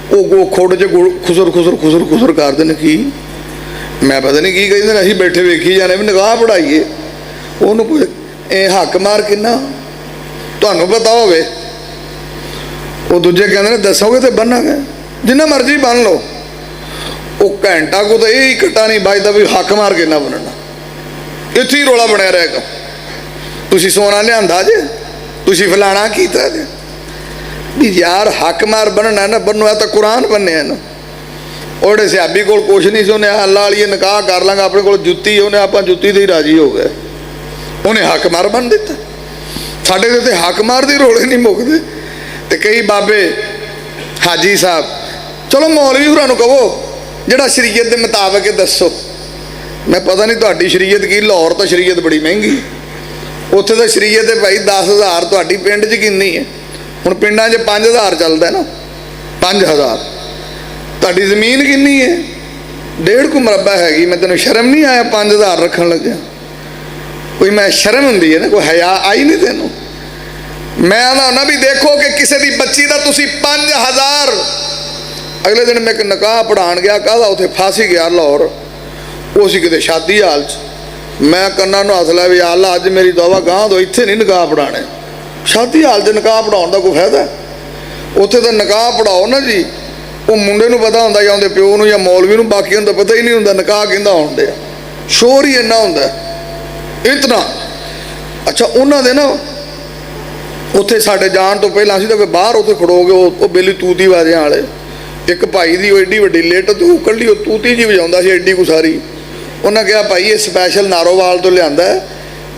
वो खुड च खुसर खुसर खुसर खुसर कर देन की मैं पता नहीं की कहते असीं बैठे वेखी जाने भी निगाह पढ़ाइए ਉਹਨੂੰ ਕੋਈ ਇਹ ਹੱਕ ਮਾਰ ਕਿੰਨਾ ਤੁਹਾਨੂੰ पता ਹੋਵੇ ਉਹ ਦੂਜੇ ਕਹਿੰਦੇ ਨੇ ਦੱਸੋਗੇ ਤੇ ਬੰਨਾਂਗੇ ਜਿੰਨਾ ਮਰਜ਼ੀ ਬੰਨ ਲਓ ਉਹ ਘੰਟਾ ਕੋ ਤਾਂ ਇਹ ਇਕੱਠਾ ਨਹੀਂ ਵੱਜਦਾ ਵੀ ਹੱਕ ਮਾਰ ਕਿੰਨਾ ਬੰਨਣਾ ਇੱਥੇ ਹੀ ਰੌਲਾ ਬਣਿਆ ਰਹੇਗਾ ਤੁਸੀਂ ਸੋਨਾ ਲਿਆਂਦਾ ਜੇ ਤੁਸੀਂ ਫਲਾਣਾ ਕੀਤਾ ਜੇ ਵੀ ਯਾਰ ਹੱਕ ਮਾਰ ਬੰਨਣਾ ਨਾ ਬੰਨੋ ਤਾਂ ਕੁਰਾਨ ਬੰਨਿਆ ਨਾ ਉਹਦੇ ਸਿਆਬੀ ਕੋਲ ਕੁਛ ਨਹੀਂ ਸੀ ਉਹਨੇ ਅੱਲਾ ਵਾਲੀ ਨਿਕਾਹ ਕਰ ਲਾਂਗਾ ਆਪਣੇ ਕੋਲ ਜੁੱਤੀ ਉਹਨੇ ਆਪਾਂ ਜੁੱਤੀ ਤੇ ਹੀ ਰਾਜੀ ਹੋ ਗਏ ਉਹਨੇ ਹੱਕ ਮਾਰ ਬੰਨ ਦਿੱਤਾ ਸਾਡੇ ਦੇ ਤੇ ਹੱਕ ਮਾਰ ਦੇ ਰੋਲੇ ਨਹੀਂ ਮੁੱਕਦੇ ਤੇ ਕਈ ਬਾਬੇ ਹਾਜੀ ਸਾਹਿਬ ਚਲੋ ਮੌਲਵੀ ਹੋਰਾਂ ਨੂੰ ਕਹੋ ਜਿਹੜਾ ਸ਼ਰੀਅਤ ਦੇ ਮੁਤਾਬਕ ਦੱਸੋ ਮੈਂ ਪਤਾ ਨਹੀਂ ਤੁਹਾਡੀ ਸ਼ਰੀਅਤ ਕੀ ਲਾਹੌਰ ਤਾਂ ਸ਼ਰੀਅਤ ਬੜੀ ਮਹਿੰਗੀ ਉੱਥੇ ਤਾਂ ਸ਼ਰੀਅਤ ਦੇ ਭਾਈ 10,000 ਤੁਹਾਡੀ ਪਿੰਡ 'ਚ ਕਿੰਨੀ ਹੈ ਹੁਣ ਪਿੰਡਾਂ 'ਚ 5,000 ਚੱਲਦਾ ਨਾ 5,000 ਤੁਹਾਡੀ ਜ਼ਮੀਨ ਕਿੰਨੀ ਹੈ 1.5 ਕੁ ਮਰਬਾ ਹੈਗੀ ਮੈਂ ਤੈਨੂੰ ਸ਼ਰਮ ਨਹੀਂ ਆਇਆ 5,000 ਰੱਖਣ ਲੱਗਿਆ ਕੋਈ ਮੈਂ ਸ਼ਰਮ ਹੁੰਦੀ ਹੈ ਨਾ ਕੋਈ ਹਯਾ ਆਈ ਨਹੀਂ ਤੈਨੂੰ ਮੈਂ ਆਉਂਦਾ ਵੀ ਦੇਖੋ ਕਿ ਕਿਸੇ ਦੀ ਬੱਚੀ ਦਾ ਤੁਸੀਂ 5,000 ਅਗਲੇ ਦਿਨ ਮੈਂ ਇੱਕ ਨਿਕਾਹ ਪੜ੍ਹਾਉਣ ਗਿਆ ਕਾਹਦਾ ਉੱਥੇ ਫਾਸੀ ਗਿਆ ਲਾਹੌਰ ਉਹ ਸੀ ਕਿਤੇ ਸ਼ਾਦੀ ਹਾਲ 'ਚ ਮੈਂ ਕੰਨਾਂ ਨੂੰ ਹੱਥ ਲਿਆ ਵੀ ਅੱਲਾ ਅੱਜ ਮੇਰੀ ਦੁਆ ਗਾਂ ਤੋਂ ਇੱਥੇ ਨਹੀਂ ਨਿਕਾਹ ਪੜ੍ਹਾਉਣੇ ਸ਼ਾਦੀ ਹਾਲ 'ਚ ਨਿਕਾਹ ਪੜ੍ਹਾਉਣ ਦਾ ਕੋਈ ਫਾਇਦਾ ਉੱਥੇ ਤਾਂ ਨਿਕਾਹ ਪੜ੍ਹਾਓ ਨਾ ਜੀ ਉਹ ਮੁੰਡੇ ਨੂੰ ਪਤਾ ਹੁੰਦਾ ਜਾਂ ਉਹਦੇ ਪਿਓ ਨੂੰ ਜਾਂ ਮੌਲਵੀ ਨੂੰ ਬਾਕੀਆਂ ਨੂੰ ਤਾਂ ਪਤਾ ਹੀ ਨਹੀਂ ਹੁੰਦਾ ਨਿਕਾਹ ਕਹਿੰਦਾ ਹੁੰਦੇ ਆ ਸ਼ੋਰ ਹੀ ਇੰਨਾ ਹੁੰਦਾ ਇਤਨਾ ਅੱਛਾ ਉਹਨਾਂ ਦੇ ਨਾ ਉੱਥੇ ਸਾਡੇ ਜਾਣ ਤੋਂ ਪਹਿਲਾਂ ਅਸੀਂ ਤਾਂ ਬਾਹਰ ਉੱਥੇ ਖੜੋਗੇ ਉਹ ਬੇਲੀ ਤੂਤੀ ਵਾਜਿਆਂ ਵਾਲੇ ਇੱਕ ਭਾਈ ਦੀ ਉਹ ਐਡੀ ਵੱਡੀ ਲਿਟ ਤੇ ਉਹ ਕੱਲੀ ਉਹ ਤੂਤੀ ਜੀ ਵਜਾਉਂਦਾ ਸੀ ਐਡੀ ਕੁ ਸਾਰੀ ਉਹਨਾਂ ਕਿਹਾ ਭਾਈ ਇਹ ਸਪੈਸ਼ਲ ਨਾਰੋਵਾਲ ਤੋਂ ਲਿਆਂਦਾ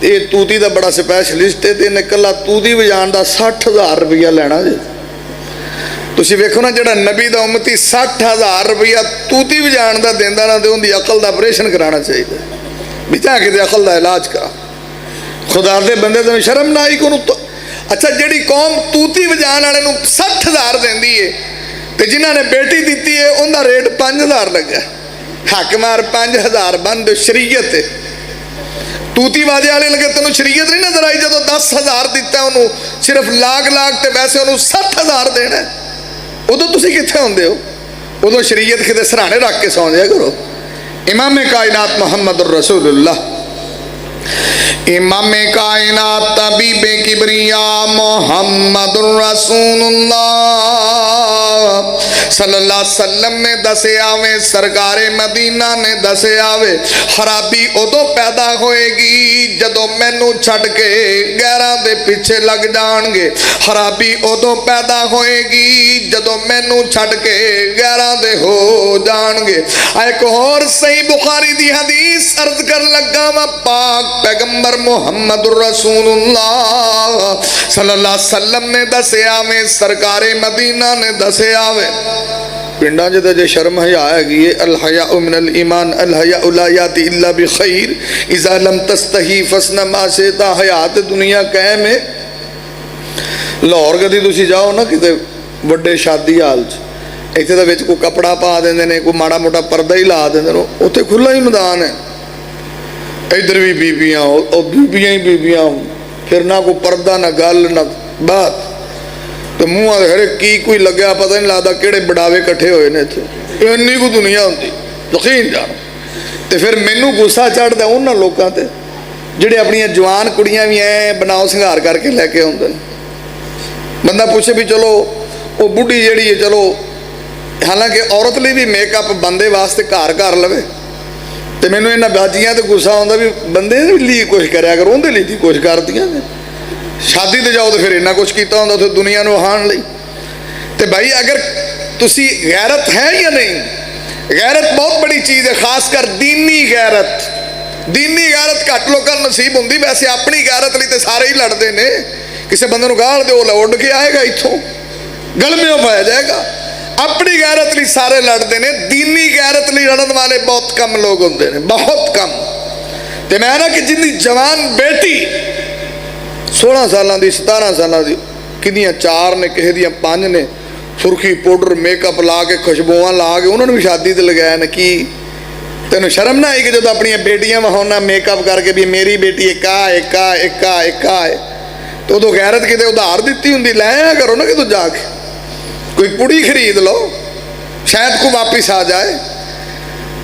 ਤੇ ਇਹ ਤੂਤੀ ਦਾ ਬੜਾ ਸਪੈਸ਼ਲਿਸਟ ਹੈ ਤੇ ਇਹਨੇ ਇਕੱਲਾ ਤੂਤੀ ਵਜਾਉਣ ਦਾ 60,000 ਰੁਪਈਆ ਲੈਣਾ ਜੀ ਤੁਸੀਂ ਵੇਖੋ ਨਾ ਜਿਹੜਾ ਨਬੀ ਦਾ ਉਮਤੀ 60,000 ਰੁਪਈਆ ਤੂਤੀ ਵਜਾਉਣ ਦਾ ਦਿੰਦਾ ਨਾ ਤੇ ਉਹਦੀ ਅਕਲ ਦਾ ਆਪਰੇਸ਼ਨ ਕਰਾਉਣਾ ਚਾਹੀਦਾ ਵੀ ਜਾ ਕੇ ਤੇ ਅਕਲ ਦਾ ਇਲਾਜ ਕਰਾ ਖੁਦਾ ਦੇ ਬੰਦੇ ਤੈਨੂੰ ਸ਼ਰਮ ਨਾ ਆਈ ਕੋਨੂੰ ਅੱਛਾ ਜਿਹੜੀ ਕੌਮ ਤੂਤੀ ਵਜਾਉਣ ਵਾਲੇ ਨੂੰ 60,000 ਦਿੰਦੀ ਏ ਤੇ ਜਿਨ੍ਹਾਂ ਨੇ ਬੇਟੀ ਦਿੱਤੀ ਏ ਉਹਦਾ ਰੇਟ 5,000 ਲੱਗਾ ਹੱਕ ਮਾਰ 5,000 ਬੰਦ ਸ਼ਰੀਅਤ ਏ ਤੂਤੀ ਵਾਜੇ ਵਾਲੇ ਲਗੇ ਤੈਨੂੰ ਸ਼ਰੀਅਤ ਨਹੀਂ ਨਜ਼ਰ ਆਈ ਜਦੋਂ 10,000 ਦਿੱਤਾ ਉਹਨੂੰ ਸਿਰਫ ਲਾਖ ਤੇ ਵੈਸੇ ਉਹਨੂੰ 60,000 ਦੇਣਾ ਉਦੋਂ ਤੁਸੀਂ ਕਿੱਥੇ ਹੁੰਦੇ ਹੋ ਉਦੋਂ ਸ਼ਰੀਅਤ ਕਿਤੇ ਸਰਾਣੇ ਰੱਖ ਕੇ ਸੌਂ ਜਾਇਆ ਕਰੋ इमाम कायनात मोहम्मद रसूलुल्लाह इमाम कायनात तबीब किबरिया मोहम्मद रसूलुल्लाह सल्लल्लाहु अलैहि वसल्लम ने दसिया वे सरकारे मदीना ने दसिया वे खराबी उदों पैदा होएगी जदों मैनू छड़ के गैरां दे पीछे लग जाणगे खराबी उदों पैदा होएगी जदों मैनू छड़ के गैरां दे हो जाणगे एक होर सही बुखारी दी हदीस अर्ज कर लगा वा पाक पैगंबर मुहम्मद रसूलुल्लाह सल्लल्लाहु अलैहि वसल्लम ने दसिया वे सरकारे मदीना ने दसिया वे पिंडां च जे शर्म हया हैगी अल हया मिनल ईमान अल हया ला याति इल्ला बि खैर इज़ा लम तस्तही फसना मा शेता हयात दुनिया कायम है लाहौर कदी तुसी जाओ ना किते वड्डे शादी हाल च इत्थे दा विच कोई कपड़ा पा देंदे ने कोई माड़ा मोटा पर्दा ही ला देंदे ने उत्थे खुला ही मैदान है इधर भी बीबियां और बीबियां ही बीबियां फिर ना कोई पर्दा ना गल ना बात तो मूँह हरे की कोई लग्या पता नहीं लगता किहड़े बड़ावे इकट्ठे होए ने इत्थे इन्नी को दुनिया होंदी यकीन जान तो फिर मैनू गुस्सा चढ़ता उन्होंने लोगों ते जिहड़े अपनियां जवान कुड़ियां भी ऐ बनाओ संघार करके लैके आउंदे ने बंदा पूछे भी चलो वो बुढ़ी जिहड़ी है चलो हालांकि औरत लिए भी मेकअप बंदे वास्ते घर कर लवे तो मैनू इन्हां बाजियां ते गुस्सा आउंदा भी बंदे लिए कुछ करया कर उहदे लिए कुछ करदियां ने शादी ते जाओ तो फिर इन्ना कुछ किया होंदा उत्थे दुनिया नूं वहाण लई ते भाई अगर तुसी गैरत है या नहीं गैरत बहुत बड़ी चीज़ है खासकर दीनी गैरत घट लोगों को नसीब होंदी वैसे अपनी गैरत लई ते सारे ही लड़ते ने किसी बंदे नूं गाल दे उड़ के आएगा इत्थों गलमियों पाया जाएगा अपनी गैरत लई सारे लड़ते ने दीनी गैरत लई लड़न वाले बहुत कम लोग होंदे ने बहुत कम ते मैं ना कि जिंदी जवान बेटी 16 साल की 17 साल की किदियां 4 ने किसी दियां 5 ने सुरखी पाउडर मेकअप ला के खुशबुआं ला के उन्होंने भी शादी ते लगाया ने कि तेन शर्म ना आई कि जो अपन बेटियां वहाना मेकअप करके भी मेरी बेटी एक है तो उदों गैरत किते उधार दी होंगी लाया करो ना कि जाके कोई कुड़ी खरीद लो शायद को वापिस आ जाए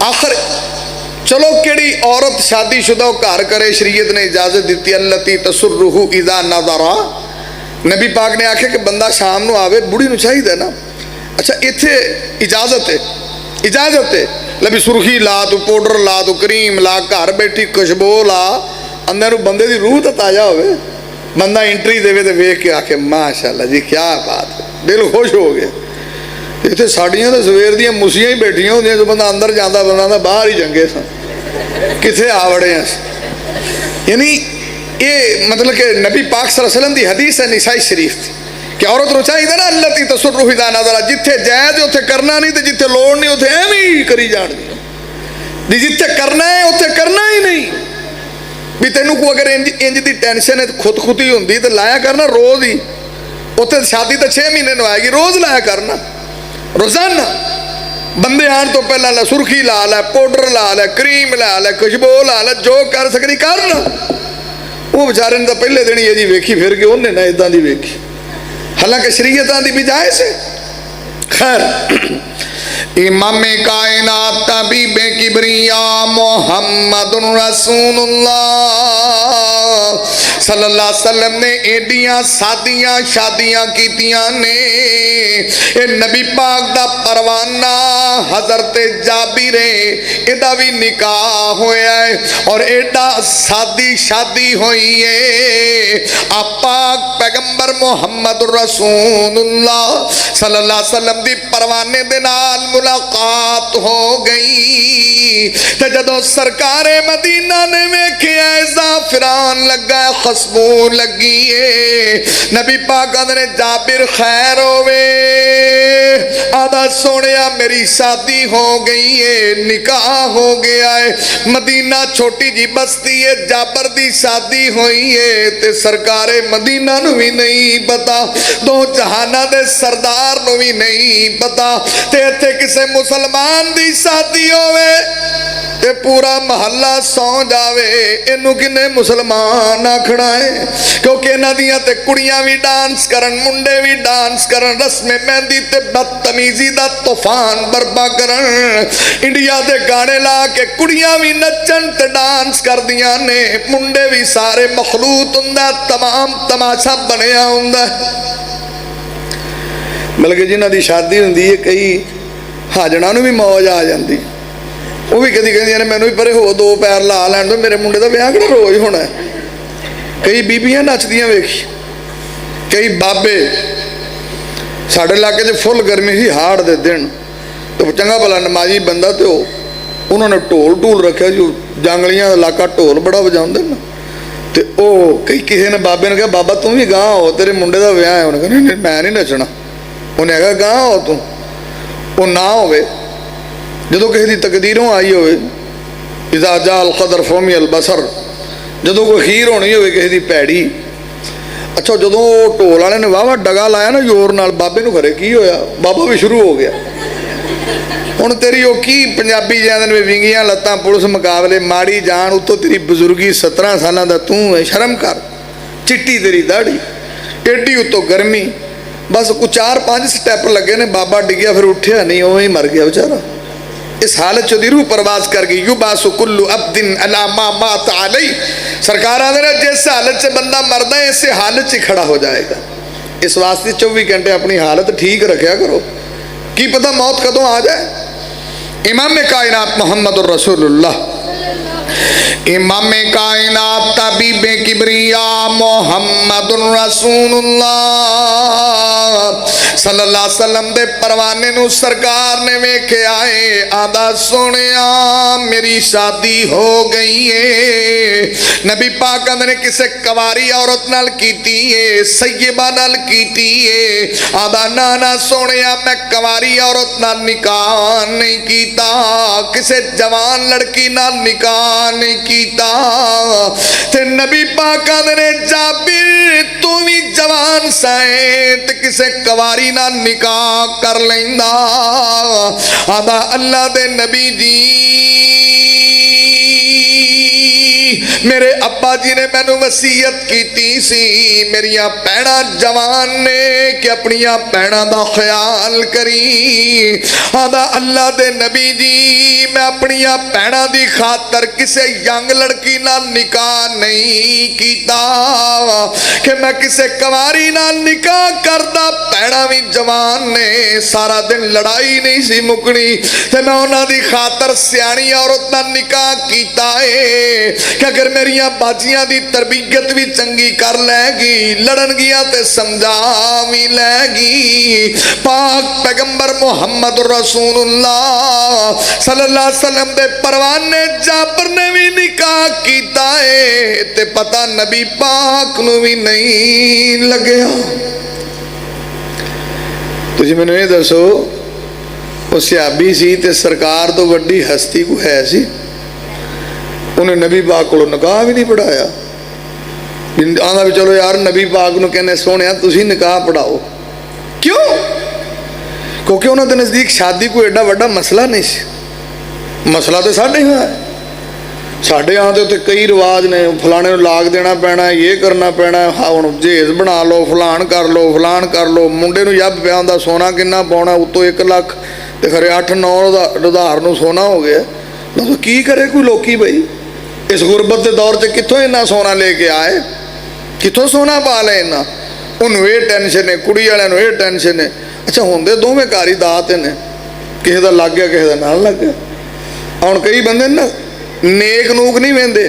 आखिर चलो केड़ी औरत शादीशुदा घर करे, शरीयत ने इजाजत दी अल्लती तसुर्रुहु इज़ा नज़रा। नबी पाक ने आखे कि बंदा शाम को आवे, बुढ़ी चाहिए ना। अच्छा इत्थे इजाजत है, इजाजत है, लभी सुरखी ला तू, पाउडर ला तू, क्रीम ला, घर बैठी खुशबू ला, अंदर बंदे की रूह तो ताज़ा होवे, बंदा एंट्री देवे तो वेख के आखे माशाअल्लाह जी क्या बात है, दिल खुश हो गया। इतने साड़ियाँ तो सवेर दियाँ मुसियाँ ही बैठिया होंगे, जो बंदा अंदर जाता बंदा बाहर ही चंगे सन, किथे आ वड़े हैं। यानी ये मतलब कि नबी पाक सल्लल्लाहु अलैहि वसल्लम की हदीस है निसाई शरीफ थी कि औरत को चाहिए ना अल्लाह ती तसुर्रुहु इज़ा नज़रा, जिथे जायज़ उत्थे करना नहीं, तो जिथे लोड़ नहीं उत्थे एवं ही करी जान दी, जिथे करना है उत्थे करना ही नहीं। भी तेनू को अगर इंज की टेंशन है खुदकुती होंगी तो लाया करना रोज़ ही, उत्थे शादी तो 6 महीने में आएगी, रोज़ लाया करना, रोजाना। बंदे आने तो पहला ला सुरखी ला लै, पाउडर ला लै, क्रीम ला लै, खुशबू ला लै, जो कर सकती करना। वो बेचारे ने तो पहले दिन ही जी वेखी फिर के उन्हें ना इदा की वेखी, हालांकि शरीयत की भी जायज़ है। खैर इमामे कायनात तबीबे किबरिया मोहम्मदुर रसूलुल्लाह सल्लल्लाहु अलैहि वसल्लम ने एडियां सादियां शादियां कीतियां ने। ये नबी पाक दा परवाना हजरत जाबिर एदा भी निकाह होया है और एडा सादी शादी हुई है। आप पाक पैगंबर मुहम्मदुर रसूलुल्लाह सल्लल्लाहु अलैहि वसल्लम दी परवाने दे नाल मुलाकात हो गई। ते जदों सरकारे मदीना ने वेखिया ज़ाफरान लगा, खुशबू लगी है, नबी पाक ने जाबिर खैर होवे, आदा सोनिया मेरी शादी हो गई है, निकाह हो गया है। मदीना छोटी जी बस्ती है, जाबर दी शादी हुई है ते सरकारे मदीना नूं भी नहीं पता, दो जहाना दे सरदार नूं भी नहीं पता। ते इत्थे किसे मुसलमान दी शादी होवे ते पूरा महल्ला सौ जावे, इनू किने मुसलमान आखना है, क्योंकि इन्हां दियां ते कुड़ियां भी डांस करन, मुंडे भी डांस करन, रस्मे मेहंदी ते बदतमीजी दा तूफान बरपा करन। इंडिया दे गाने ला के कुड़ियां भी नचन ते डांस करदियां ने, मुंडे भी सारे मखलूत हुंदा, तमाम तमाशा बनिया हुंदा। बल्कि जिन्हां दी शादी हुंदी है कई हाजणा नूं भी मौज आ जाती, वो भी कदी कहदियां ने मैनू भी परे हो, 2 पैर ला लैन दो, मेरे मुंडे का ब्याह किहड़ा रोज़ होना है। कई बीबियां नचदियां वेखी, कई बाबे साढ़े इलाके च फुल गर्मी सी, हाड़ दे दिन तो चंगा भला नमाजी बंदा तो उन्होंने ढोल ढूल रखा जी, जांगलियां का इलाका ढोल बड़ा बजाते ना, तो वह कई किसी ने बाबे ने कहा बाबा तू भी गांह हो, तेरे मुंडे का ब्याह है। उन्हें कहा नहीं मैं नहीं नचना, उन्हें कहा गांह हो तू, वो ना होवे जो किसी की तकदीरों आई हो, इज़ा जाल कदर फमी अल बसर, जो कोई खीर होनी हो किसी की भैड़ी। अच्छा जो ढोल वाले ने वाहवा डगा लाया ना जोर नाल, बाबे नूं घरे की होया, बाबा भी शुरू हो गया। हुण तेरी वो की पंजाबी जांदे ने विंगियां लत्तां, पुलिस मुकाबले, माड़ी जान, उत्तों तेरी बुजुर्गी 17 साल का तू है, शर्म कर, चिट्टी तेरी दाढ़ी, एडी उत्तों गर्मी, बस कुछ 4-5 स्टैप लगे ने, बाबा डिग्या फिर उठिया नहीं, उवें ही मर गया बेचारा। इस हालत चो दी रूह परवाज कर गई। युबासु कुल्लु अब्दिन अला मा मात अलई, सरकार आदे जिस हालत से बंदा मरदा है इस हालत से खड़ा हो जाएगा। इस वास्ते 24 घंटे अपनी हालत ठीक रखा करो, की पता मौत कदों आ जाए। इमाम कायनात मोहम्मदुर रसूलुल्लाह, इमाम कायनात तबीबे किबरिया मोहम्मदुर रसूलुल्लाह सल्लल्लाहु अलैहि वसल्लम दे परवाने नूं सरकार ने वेखे आए, आदा सोनिया मेरी शादी हो गई है। नबी पाक ने किसे कवारी औरत नाल कीती है, सय्यबा नाल कीती है। आदा नाना सोनिया मैं कवारी औरत नाल निकाह नहीं कीता, किसे जवान लड़की नाल निकाह नहीं कीता। ते नबी पाक ने जाबिर तू भी जवान साए ते किसे कवारी नाल निकाह कर लेंदा। आदा अल्लाह दे नबी जी मेरे अब्बा जी ने मैनू वसीयत की सी, मेरिया भैणा जवान ने कि अपनिया भैणा दा ख्याल करी। आदा अल्लाह दे नबी जी मैं अपनिया भैणा दी खातर किसे यंग लड़की नाल निकाह नहीं कीता कि मैं किसे कुंवारी नाल निकाह करदा, भैणा भी जवान ने, सारा दिन लड़ाई नहीं सी मुकनी ते मैं उन्हां दी खातर सियाणी औरत नाल निकाह कीता है कि अगर मेरिया बाजियां दी तरबियत भी चंगी कर लैगी, लड़नगियां ते समझा भी लैगी। पाक पैगंबर मुहम्मद रसूलुल्लाह सल्लल्लाहु अलैहि वसल्लम दे परवाने जाबर ने भी निकाह कीता है ते पता नबी पाक नू भी नहीं लगया। तुसीं मैनूं ये दसो वो सियाबी सी ते सरकार तो वड्डी हस्ती को है सी, उन्हें नबी पाक को निकाह भी नहीं पढ़ाया। आंदा भी चलो यार नबी पाक नूं कहने सोहणिया तुसीं निकाह पढ़ाओ, क्यों? क्योंकि उन्होंने नज़दीक शादी कोई एडा वड्डा मसला नहीं सी। मसला तो साढ़े यहाँ है, साढ़े यहाँ तो कई रिवाज ने, फलाने लाग देना पैना, ये करना पैना, हाँ हुण जहेज बना लो, फलान कर लो। मुंडे नूं जब पिया हुंदा सोना किन्ना पाउणा, उत्तों 1 लाख ते खरे 8-9 हज़ार नूं सोना हो गया। तो की करे कोई लोकी बई इस गुरबत के दौर च कितों इन्ना सोना लेके आए, कितों सोना पा ले इन्ना। उन्होंने ये टेंशन है, कुड़ी वाले ये टेंशन है। अच्छा होंदे दोवें कारी दात ने, किसी का लग गया किसी का ना लग गया। हुण कई बंदे ना नेक नूक नहीं वेंदे,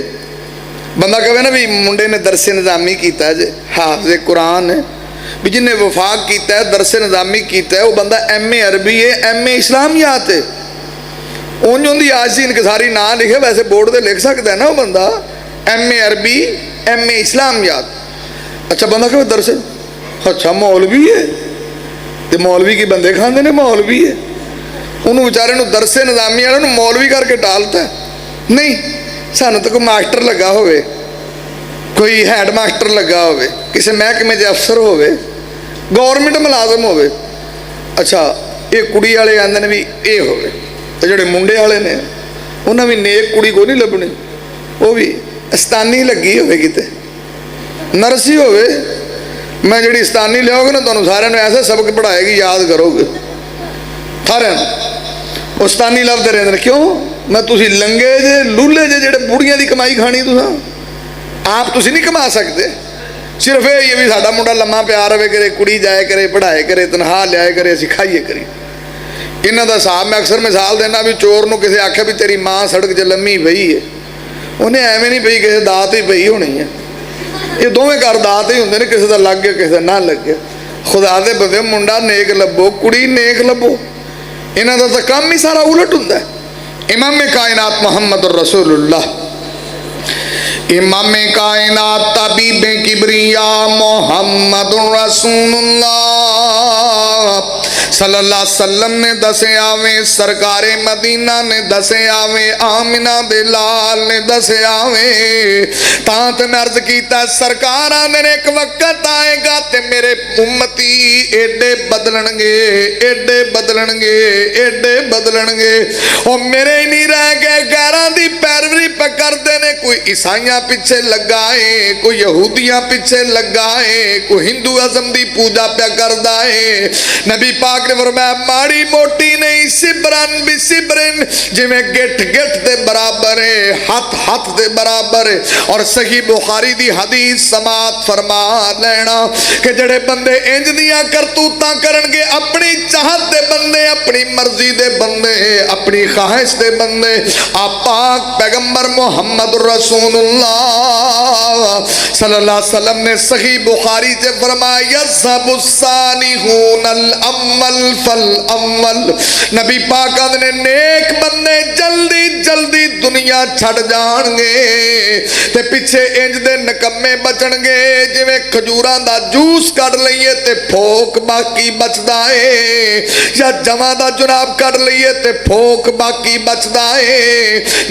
बंदा कहे ना भी मुंडे ने दरसे निज़ामी किया जे, हाफिज़े कुरान है भी जिन्हें वफाक किया है, दरसे निज़ामी किया है, वो बंदा MA अरबी है, MA इस्लामियात है। उंज उनकी आजी इनकसारी ना लिखे, वैसे बोर्ड से लिख सकता है ना वो बंदा, MA अरबी MA इस्लामियात। अच्छा बंदा कहे दरसे, अच्छा मौलवी है तो मौलवी की बंदे खाते ने, मौलवी है, उन्होंने बेचारे नूं दरसे निज़ामी वाले नूं मौलवी करके टालता नहीं। सानू तो कोई मास्टर लगा होवे, कोई हैड मास्टर लगा होवे, किसी महकमे के अफसर होवे, गौरमेंट मुलाजम होवे। अच्छा ये कुड़ी वाले आंदे ने भी ये होवे, तो जोड़े मुंडे वाले ने उन्हें भी नेक कुड़ी को नहीं लभनी, वो भी अस्तानी लगी होवे, किते नरसी होवे। मैं जी अस्तानी लियाओगे ना तुहानू सारिਆਂ ਨੂੰ ऐसा सबक पढ़ाएगी, याद करोगे सारे उस्तानी लभदे रहंदे। क्यों? मैं तुसी लंगे जे लूले जे जेड़े बुढ़ियां दी कमाई खानी, तुसा आप तुसी नहीं कमा सकते। सिर्फ ये भी साडा मुंडा लम्मा प्या रहे करे, कुड़ी जाए करे, पढ़ाए करे, तनख्वाह लियाए करे, असीं खाइए करी। इन्हां दा हिसाब मैं अक्सर मिसाल देना भी चोर नूं किसी आखे भी तेरी माँ सड़क च लम्मी पई है, उन्हें एवें नहीं पई, किसी दात ही पई होनी है। ये दोवें घर दात ही होंदे ने, किसी दा लग गया किसी दा ना लग गया। खुदा दे बंदे मुंडा नेक लभो, कुड़ी नेक लभो, इन्हां दा तां काम ही सारा उलट हुंदा है। इमाम कायनात मोहम्मद रसूलुल्लाह, इमाम कायनात तबीब किबरिया मोहम्मद रसूलुल्लाह सल्लल्लाहु अलैहि वसल्लम ने दसे आवे, सरकारे मदीना ने दसे आवे, आमिना दे लाल ने दसे आवे। तां ते मैं अर्ज कीता सरकार आंदे ने एक वक्त आएगा ते मेरे उम्मती एडे बदलणगे, एडे बदलणगे, एडे बदलणगे। ओ मेरे ही नहीं रह गए, गैरां दी पैरवी पे करदे ने, कोई ईसाइयां पिछे लगा है, कोई यहूदियां पिछे लगा है, कोई हिंदू अज़म दी पूजा पे करदा है। नबी पाक ने फरमाया माड़ी मोटी नहीं, सिबरन भी सिबरन, जिवें गिठ गिठ दे बराबर है, हथ हथ दे बराबर है। और सही बुखारी दी हदीस समात फरमा लेना कि जड़े बंदे इंज दियां करतूतां करनगे, अपनी चाहत दे बंदे, अपनी मर्जी दे बंदे, अपनी ख्वाहिश दे बंदे, आप पाक पैगंबर मोहम्मद रसूलुल्लाह सल्लल्लाहु अलैहि वसल्लम ने सही बुखारी से फरमाया यज़हबुस्सानिहूनल अव्वल फल अव्वल। नबी पाक ने नेक बंदे जल्दी जल्दी दुनिया छड़ जाणगे ते पिछे इंज दे नकम्मे बचणगे, जिवें खजूरां दा जूस कढ लईए ते फोक बाकी बचदा है, या जवां दा जनाब कढ लईए ते फोक बाकी बचदा है।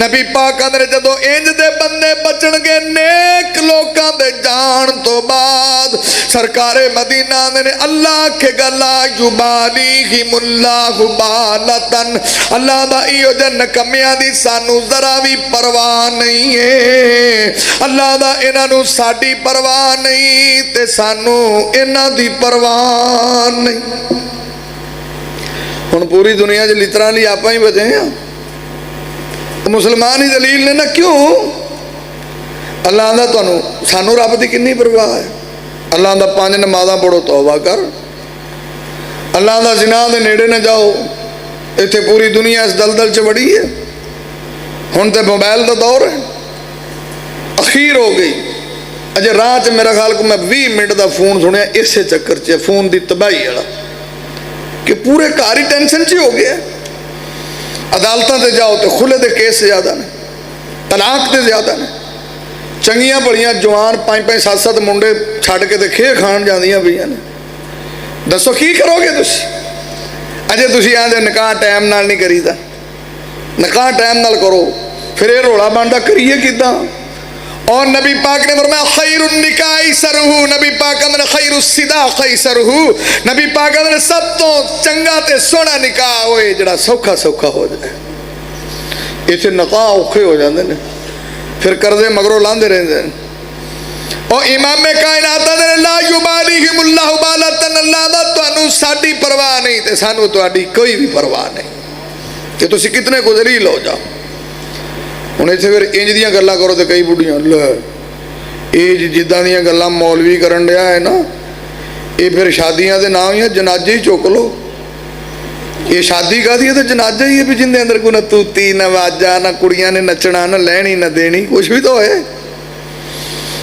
नबी पाक ने जदों इंज दे बंदे बचणगे नेक लोकां दे जान तो बाद, सरकारे मदीना ने अल्लाह के गला युबाली युबालिहिमुल्लाहु बालतन, अल्लाह दा इहो जे नकमियां दी सानू जरा भी परवाह नहीं है। अल्लाह दा इन्हां नू साडी परवाह नहीं ते सानू इन्हां दी परवाह नहीं। हुण पूरी दुनिया च लितरां लई आपां ही बचे हैं, मुसलमान ही दलील ने ना। क्यों? अल्लाह दा तुहानू सानू रब दी किन्नी परवाह है। अल्लाह दा 5 नमाज़ां पढ़ो, तौबा कर। अल्लाह दा जिना दे नेड़े न जाओ। इत्थे पूरी दुनिया इस दलदल च बड़ी है। हुण ते मोबाइल का दौर है, अखीर हो गई। अजे राह च मेरा ख्याल को मैं 20 मिनट का फोन सुनिया, इसे चक्कर च फोन की तबाही वाला कि पूरे घर ही टेंशन च हो गया। अदालतों से जाओ तो खुले दे केस ज्यादा ने, तलाक तो ज्यादा ने। चंगियां भलियां जवान 5-5 7-7 मुंडे छड़ के तो खेह खान जांदियां पईयां ने। दसो की करोगे तुसी? अजे तुसी आंदे निकाह टाइम नाल नहीं करीदा, निकाह टाइम नाल करो, फिर ये रोला बनता करिए किदां? और नबी पाक ने फरमाया खैरुन निकाह सरहू, नबी पाक कहंदे खैरुस सिदाक़ सरहू, नबी पाक कहंदे सब तो चंगा ते सोहना निकाह होए जिहड़ा सौखा सौखा हो जाए। इत्थे निकाह औखे हो जांदे ने, फिर कर्जे मगरों लांदे रहंदे ने। और इमाम कायनात दे ला युबालिहिमुल्लाहु बालतन, अल्लाह दा तुहानू साडी परवाह नहीं ते सानू तुहाडी कोई भी परवाह नहीं कि तुसी कितने को जलील हो जाओ। हुण इत्थे फिर इंज दियां गल्लां करो तो कई बुढ़ियां लै ये जिद्दां दियां गल्लां मौलवी करन दिया है ना, ये फिर शादियां दे नाम ही जनाजे ही चुक लो। ये शादी काहदी है? तो जनाजा ही है भी जिंदे अंदर कोई ना तूती ना वाजा ना कुड़ियां ने नचना ना लैनी ना देनी, कुछ भी तो है।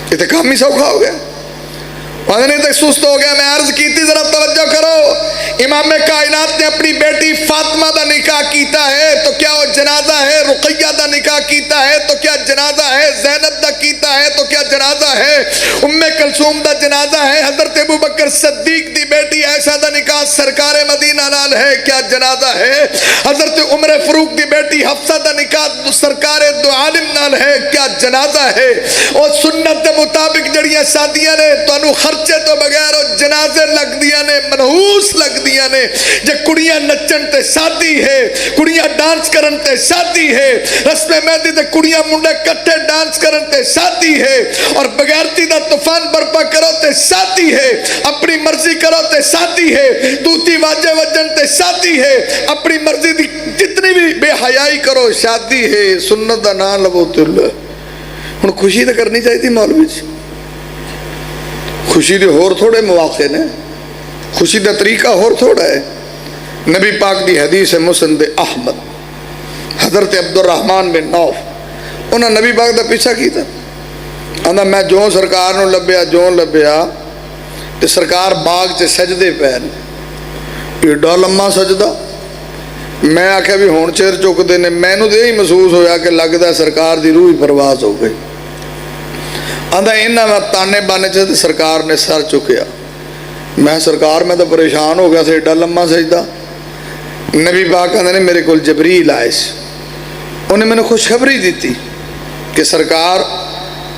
ये तो काम ही सौखा हो गया, नहीं तो सुस्त हो गया। मैं अर्ज की थी, जरा तवज्जो करो। इमाम कायनात ने अपनी बेटी फातिमा दा निकाह कीता है तो क्या वो जनाजा है? रुकैया दा निकाह कीता है तो क्या जनाजा है? ज़ैनब दा कीता है तो क्या जनाजा है? उम्मे कलसूम दा जनाजा है? हजरत अबू बकर सिद्दीक दी बेटी ऐशा दा निकाह सरकारे मदीना नाल है, क्या जनाजा है? हजरत उमर फरूक दी बेटी हफ्सा दा निकाह सरकारे दो आलिम नाल है, क्या जनाजा है? और सुन्नत के मुताबिक जड़ियां शादियां ने तुहानू खर्चे तो बगैर जनाजे लगदियां ने, मनहूस लगदियां ने। जे कुड़ियां नचन ते शादी है, कुड़ियां डांस करन ते शादी है, रस्मे मेहंदी ते कुड़ियां मुंडे कट्ठे डांस करन ते शादी है, और बगैरती दा तूफान बर्पा करो ते शादी है, अपनी मर्जी करो ते शादी है, तूती वाजे वजन ते शादी है, अपनी मर्जी दी जितनी भी बेहयाई करो शादी है। सुन्नत दा नाम लवो ते हुण खुशी तो करनी चाहिए मौलवी जी। खुशी के होर थोड़े मौके ने, खुशी का तरीका होर थोड़ा है। नबी पाक की हदीस है मुस्नद अहमद, हजरत अब्दुर्रहमान बिन नौफ उन्हें नबी पाक का पीछा किया। आंदा मैं जो सरकार नूं लभ्या जो लभ्या तो सरकार बाग च सजदे पे ने, एडा लम्मा सजदा। मैं आख्या भी हुण चेर चुकते ने, मैनू तो यही महसूस होया कि लगता सरकार की रूह ही परवास हो गई। आंदा इन्हां मैं ताने बाने च सरकार ने सर चुकया। मैं सरकार मैं तो परेशान हो गया था, एडा लम्मा सजदा। नबी पाक कहंदे ने मेरे को जबरील आए, उन्हें मैंने खुशखबरी दी कि सरकार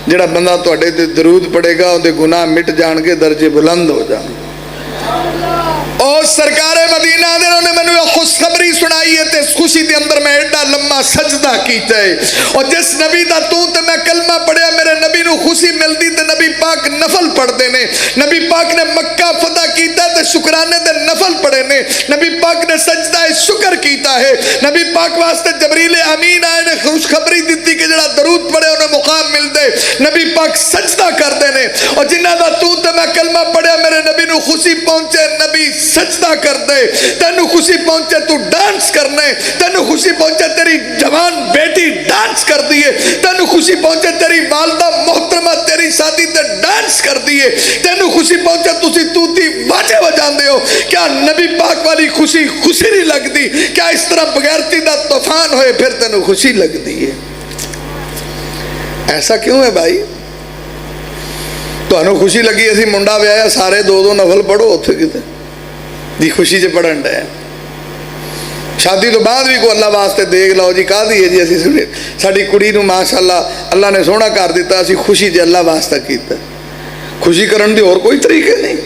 जिहड़ा बंदा तुहाडे ते दरूद पढ़ेगा उहदे गुनाह मिट जाणगे, दर्जे बुलंद हो जाणगे। और सरकारे मदीना दे उन्हें मैंने खुशखबरी सुनाई है ते खुशी के अंदर मैं एडा लम्मा सजदा कीता है। और जिस नबी दा तू ते मैं कलमा पढ़िया मेरे नबी नू खुशी मिलती ते नबी पाक नफल पढ़ते ने। नबी पाक ने मक्का फतह कीता ते शुकराने दे नफल पढ़े ने। नबी पाक ने सजदा शुक्र कीता है। नबी पाक वास्ते जबरील अमीन आए ने खुशखबरी दी कि जड़ा दरूद पढ़े उन्हें मुकाम मिलते। नबी पाक सजदा करते ने। और जिन्हां दा तू ते मैं कलमा पढ़िया मेरे नबी नू खुशी पहुंचे, नबी सजदा कर दे। तेनू खुशी पहुंचे तू डांस करने, तेनू खुशी पहुंचे तेरी जवान बेटी डांस कर दिए, तेनू खुशी पहुंचे तेरी वालदा मोहतरमा तेरी शादी ते डांस कर दिए, तेनू खुशी पहुंचे तुसी तूती वाजे बजांदे हो। क्या नबी पाक वाली खुशी खुशी नहीं लगती? क्या इस तरह बगैरती दा तूफान होए फिर तेनू खुशी लगती है? ऐसा क्यों है भाई? तुहानू खुशी लगी असी मुंडा व्याया सारे 2-2 नफल पढ़ो उत्थे किते दी खुशी च पढ़न डे। शादी तो बाद भी को अल्लाह वास्ते देख लो जी काहदी है जी असी साडी कुड़ी नूं माशाअल्लाह अल्लाह ने सोहना कर दिता, असी खुशी च अल्लाह वास्ता कीता। खुशी करन दी होर कोई तरीके नहीं,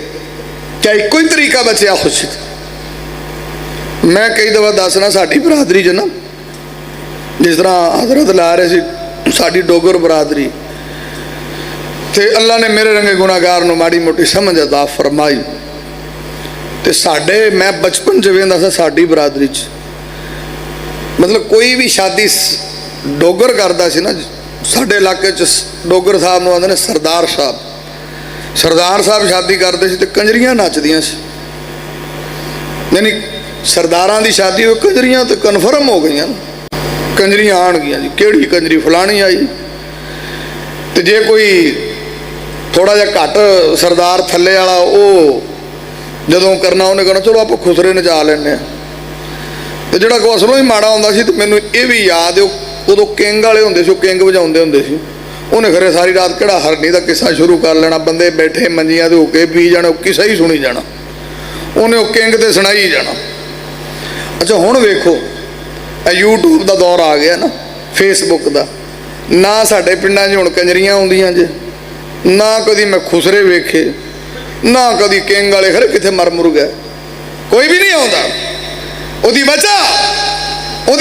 क्या इक्को ही तरीका बचिया खुशी? मैं कई दफा दसना साडी बरादरी च ना, जिस तरह हजरत ला रहे सी साडी डोगर बरादरी, तो अल्लाह ने मेरे रंगे गुनाहगार नूं माड़ी मोटी समझ अता फरमाई। तो साडे मैं बचपन च वेंदा सा साडी बरादरी च, मतलब कोई भी शादी डोगर करता सी ना, साडे इलाके च डोगर साहब नूं आंदे ने सरदार साहब, सरदार साहब शादी करते सी ते कंजरियां नचदियां सी, यानी सरदारां दी शादी हो कंजरियां तो कन्फर्म हो गई, कंजरियां आणगियां जी, केड़ी कंजरी फलानी आई। तो जे कोई थोड़ा जिहा घट सरदार थल्ले वाला वो जदों करना उन्हें कहना चलो आप खुसरे नचा लें। तो जोड़ा को असलों ही माड़ा होंदा सी, तो मैनू ये भी याद है उदों किंग वाले होंदे सी, किंग वजाउंदे होंदे सी, उन्हें खरे सारी रात किहड़ा हरनी का किस्सा शुरू कर लेना, बंदे बैठे मंजियां ते होके पी जाने, किस्सा ही सुनी जाना, उन्हें किंग ते सुनाई जाना। अच्छा हुण वेखो यूट्यूब का दौर आ गया ना, फेसबुक का, ना साडे पिंडां 'च हुण कंजरियां आउंदियां जे, ना कदी मैं खुसरे वेखे, ना कदी किंग वाले खरे किथे मर मुर गए, कोई भी नहीं आउंदा। उहदी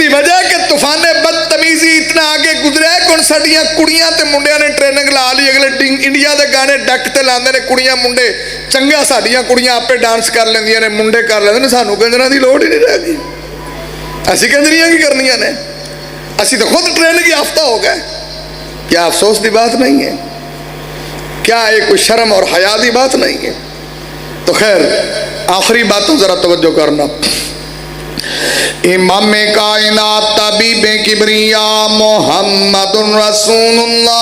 वजह कि तूफाने बदतमीजी इतना आगे गुजरिया कि हुण साडियां कुड़ियां ते मुंडियां ने ट्रेनिंग ला ली, अगले इंडिया के गाने डक ते लांदे ने, कुड़ियां मुंडे चंगा, साडियां कुड़ियां आपे डांस कर लैंदियां ने, मुंडे कर लैंदे ने, सानू कंजरां दी लोड़ ही नहीं रह गई, असीं कंजरियां की करनियां ने, असीं तो खुद ट्रेनिंग याफ्ता हो गए। क्या अफसोस की बात नहीं है? क्या ये कोई शर्म और हया की बात नहीं है? तो खैर आखिरी बातों जरा तवज्जो करना। इमाम कायनात तबीबे किबरिया मोहम्मदुर रसूलुल्लाह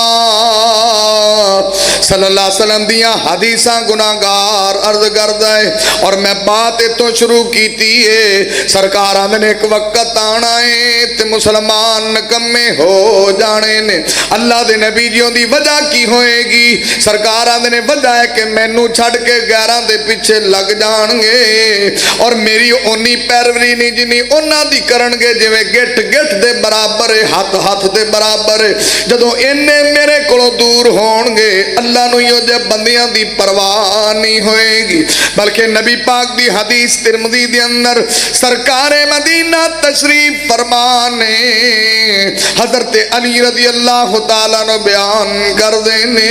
सल्लल्लाहु अलैहि वसल्लम दियां हदीसां गुनाहगार अर्ज करदा है, और मैं बात इतों शुरू कीती है। सरकार आंदे ने एक वक्त आना है ते मुसलमान नकम्मे हो जाने ने। अल्लाह दे नबी जियों दी वजह की होएगी? सरकार आंदे ने वजह है कि मैनू छड़ के गैरां दे पीछे लग जाणगे, और मेरी ओनी पैरवरी नहीं जिन्नी उन्हां दी करनगे जिवें गिठ गिठ दे बराबर है, हथ हथ दे बराबर है। जदों इन्ने मेरे कोलों दूर होणगे, अल्लाह नूं इहो जे बंदियां दी परवाह नहीं होएगी। बल्कि नबी पाक दी हदीस तिरमिज़ी दे अंदर सरकार मदीना तशरीफ फरमाने हजरत अली रज़ी अल्लाह तआला नु बयान कर देने,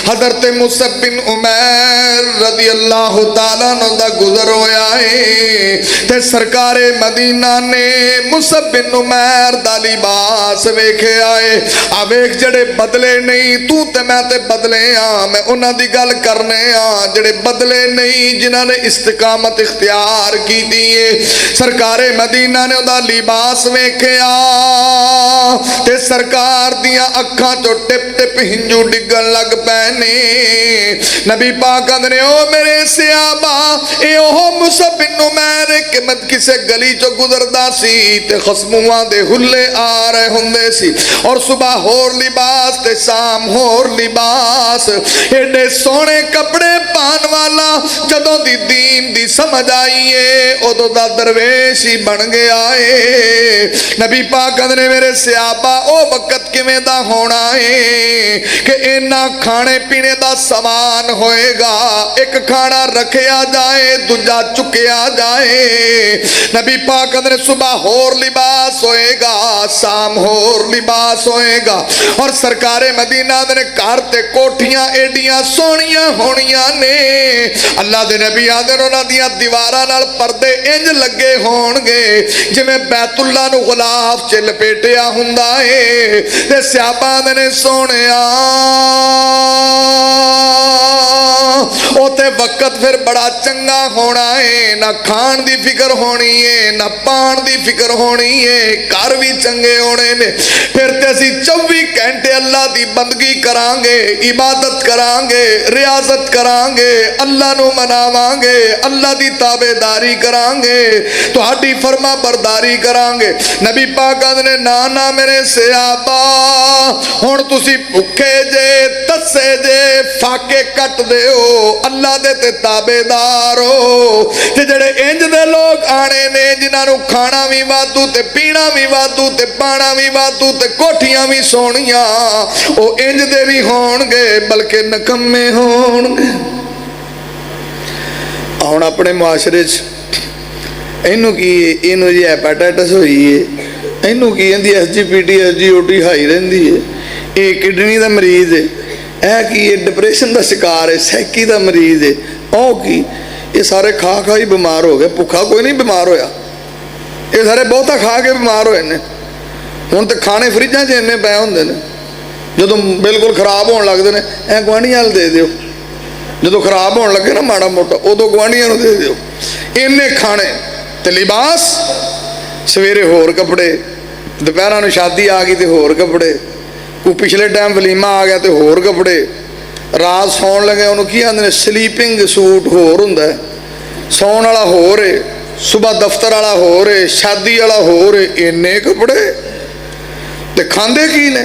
हजरत मुसअब बिन उमैर रज़ी अल्लाह तआला नु दा गुजर होया है, ते सरकार मदीना ने मुसअब बिन उमैर दा लिबास वेखे आए। आ वेख जड़े बदले नहीं, तू ते मैं ते बदले आ, मैं उन्हां दी गल करने आ जड़े बदले नहीं, जिन्हां ने इस्तिकामत इख्तियार की दी है। सरकार मदीना ने उहदा लिबास वेखिया ते सरकार दियां अखां चों टिप टिप हिंजू डिगन लग पैने। नबी पाक कहंदे ओ मेरे सहाबा, ए ओह मुसअब बिन उमैर कि मैं किसे गली चो गुजरदा सी ते खसमुआं दे हुल्ले आ रहे हुंदे सी, और सुबह होर लिबास ते शाम होर लिबास। एडे सोहने कपड़े पान वाला जदों दी दीन दी समझ आई है, उदों दा दरवेश ही बन गया है। नबी पाक कहंदे ने मेरे सहाबा, ओ वक्त किवें दा होना है कि इन्ना खाने पीने दा समान होएगा, एक खाना रखिया जाए दूजा चुकिया जाए। नबी पाक कहंदे ने सुबह होर लिबास होएगा, शाम होर लिबास होएगा। और सरकारे मदीना दे घर ते कोठियां एडियां सोहणियां होणियां ने, अल्लाह दे नबी आदे उन्हां दियां दीवारां नाल पर्दे इंज लगे होणगे जिवें बैतुल्ला नूं गुलाफ च लपेटिया हुंदा है। ते सहाबा ने सोहणिया उते वक्त फिर बड़ा चंगा होना है, ना खाण दी फिक्र होनी है, ना पाण दी फिक्र होनी है, घर भी चंगे होने ने। फिर ते असीं 24 घंटे अल्लाह दी बंदगी करांगे, इबादत करांगे, रियाजत करांगे, अल्लाह नूं मनावांगे, अल्लाह दी ताबेदारी करांगे, तुहाडी फरमा बरदारी करांगे। नबी पाक कहंदे ने ना ना मेरे सहाबा, हुण तुसीं भुखे जे, तस्से जे, फाके कट दिओ, अल्लाह दे ते ताबेदार हो। ते जेड़े इंज दे लोग आने ने जिन्हां नूं खाना भी वाधू ते पीना भी वाधू ते पाना भी वाधू ते कोठियां भी सोहणियां, ओ इंज दे भी होणगे बल्कि नकम्मे होणगे। हुण अपने मुआशरे च ਇਹਨੂੰ ਕੀ ਇਹਨੂੰ ਜੀ ਹੈਪਾਟਾਈਟਸ ਹੋਈ ਹੈ, ਇਹਨੂੰ ਕੀ ਕਹਿੰਦੀ SGPT SGOT ਹਾਈ ਰਹਿੰਦੀ ਹੈ, ਇਹ ਕਿਡਨੀ ਦਾ ਮਰੀਜ਼ ਹੈ, ਇਹ ਕੀ ਇਹ ਡਿਪਰੈਸ਼ਨ ਦਾ ਸ਼ਿਕਾਰ ਹੈ, ਸੈਕੀ ਦਾ ਮਰੀਜ਼ ਹੈ, ਉਹ ਕੀ ਇਹ ਸਾਰੇ ਖਾ ਖਾ ਹੀ ਬਿਮਾਰ ਹੋ ਗਏ। ਭੁੱਖਾ ਕੋਈ ਨਹੀਂ ਬਿਮਾਰ ਹੋਇਆ, ਇਹ ਸਾਰੇ ਬਹੁਤਾ ਖਾ ਕੇ ਬਿਮਾਰ ਹੋਏ ਨੇ। ਹੁਣ ਤਾਂ ਖਾਣੇ ਫਰਿੱਜਾਂ 'ਚ ਇੰਨੇ ਪਏ ਹੁੰਦੇ ਨੇ, ਜਦੋਂ ਬਿਲਕੁਲ ਖਰਾਬ ਹੋਣ ਲੱਗਦੇ ਨੇ ਐ ਗੁਆਂਢੀਆਂ ਨੂੰ ਦੇ ਦਿਓ, ਜਦੋਂ ਖਰਾਬ ਹੋਣ ਲੱਗੇ ਨਾ ਮਾੜਾ ਮੋਟਾ ਉਦੋਂ ਗੁਆਂਢੀਆਂ ਨੂੰ ਦੇ ਦਿਓ। ਇੰਨੇ ਖਾਣੇ ਤੇ ਲਿਬਾਸ, ਸਵੇਰੇ ਹੋਰ ਕੱਪੜੇ, ਦੁਪਹਿਰਾਂ ਨੂੰ ਸ਼ਾਦੀ ਆ ਗਈ ਤੇ ਹੋਰ ਕੱਪੜੇ, ਕੋਈ ਪਿਛਲੇ ਟਾਈਮ ਵਲੀਮਾ ਆ ਗਿਆ ਤੇ ਹੋਰ ਕੱਪੜੇ, ਰਾਤ ਸੌਣ ਲੱਗੇ ਉਹਨੂੰ ਕੀ ਆਂਦੇ ਨੇ ਸਲੀਪਿੰਗ ਸੂਟ ਹੋਰ ਹੁੰਦਾ, ਸੌਣ ਵਾਲਾ ਹੋਰ ਏ, ਸੁਬਾ ਦਫ਼ਤਰ ਵਾਲਾ ਹੋਰ ਏ, ਸ਼ਾਦੀ ਵਾਲਾ ਹੋਰ ਏ, ਇੰਨੇ ਕੱਪੜੇ। ਤੇ ਖਾਂਦੇ ਕੀ ਨੇ?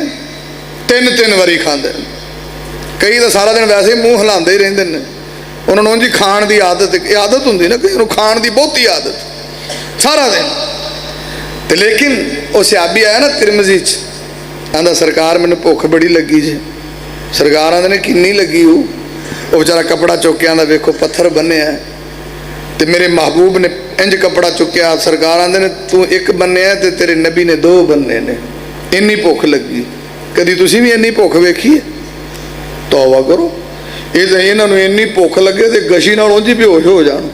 ਤਿੰਨ ਤਿੰਨ ਵਾਰੀ ਖਾਂਦੇ। ਕਈ ਤਾਂ ਸਾਰਾ ਦਿਨ ਵੈਸੇ ਹੀ ਮੂੰਹ ਹਿਲਾਉਂਦੇ ਹੀ ਰਹਿੰਦੇ ਨੇ, ਉਹਨਾਂ ਨੂੰ ਉਂਝ ਖਾਣ ਦੀ ਆਦਤ ਹੁੰਦੀ ਨਾ, ਕਈ ਨੂੰ ਖਾਣ ਦੀ ਬਹੁਤੀ ਆਦਤ ਸਾਰਾ ਦਿਨ। ਤੇ ਲੇਕਿਨ ਉਹ ਸਿਆਬੀ ਆਇਆ ਨਾ ਤਿਰਮਜ਼ੀ 'ਚ, ਆਂਦਾ ਸਰਕਾਰ ਮੈਨੂੰ ਭੁੱਖ ਬੜੀ ਲੱਗੀ ਜੀ। ਸਰਕਾਰ ਆਂਦੇ ਨੇ ਕਿੰਨੀ ਲੱਗੀ? ਉਹ ਵਿਚਾਰਾ ਕੱਪੜਾ ਚੁੱਕ ਕੇ ਆਂਦਾ ਵੇਖੋ ਪੱਥਰ ਬੰਨਿਆ ਤੇ ਮੇਰੇ ਮਹਿਬੂਬ ਨੇ ਇੰਜ ਕੱਪੜਾ ਚੁੱਕਿਆ। ਸਰਕਾਰ ਆਂਦੇ ਨੇ ਤੂੰ ਇੱਕ ਬੰਨਿਆ ਤੇ ਤੇਰੇ ਨਬੀ ਨੇ ਦੋ ਬੰਨੇ ਨੇ, ਇੰਨੀ ਭੁੱਖ ਲੱਗੀ। ਕਦੀ ਤੁਸੀਂ ਵੀ ਇੰਨੀ ਭੁੱਖ ਵੇਖੀ ਹੈ? ਤੌਬਾ ਕਰੋ। ਇਹ ਤਾਂ ਇਹਨਾਂ ਨੂੰ ਇੰਨੀ ਭੁੱਖ ਲੱਗੇ ਤੇ ਗਸ਼ੀ ਨਾਲ ਉਂਝ ਹੀ ਬੇਹੋਸ਼ ਹੋ ਜਾਣ।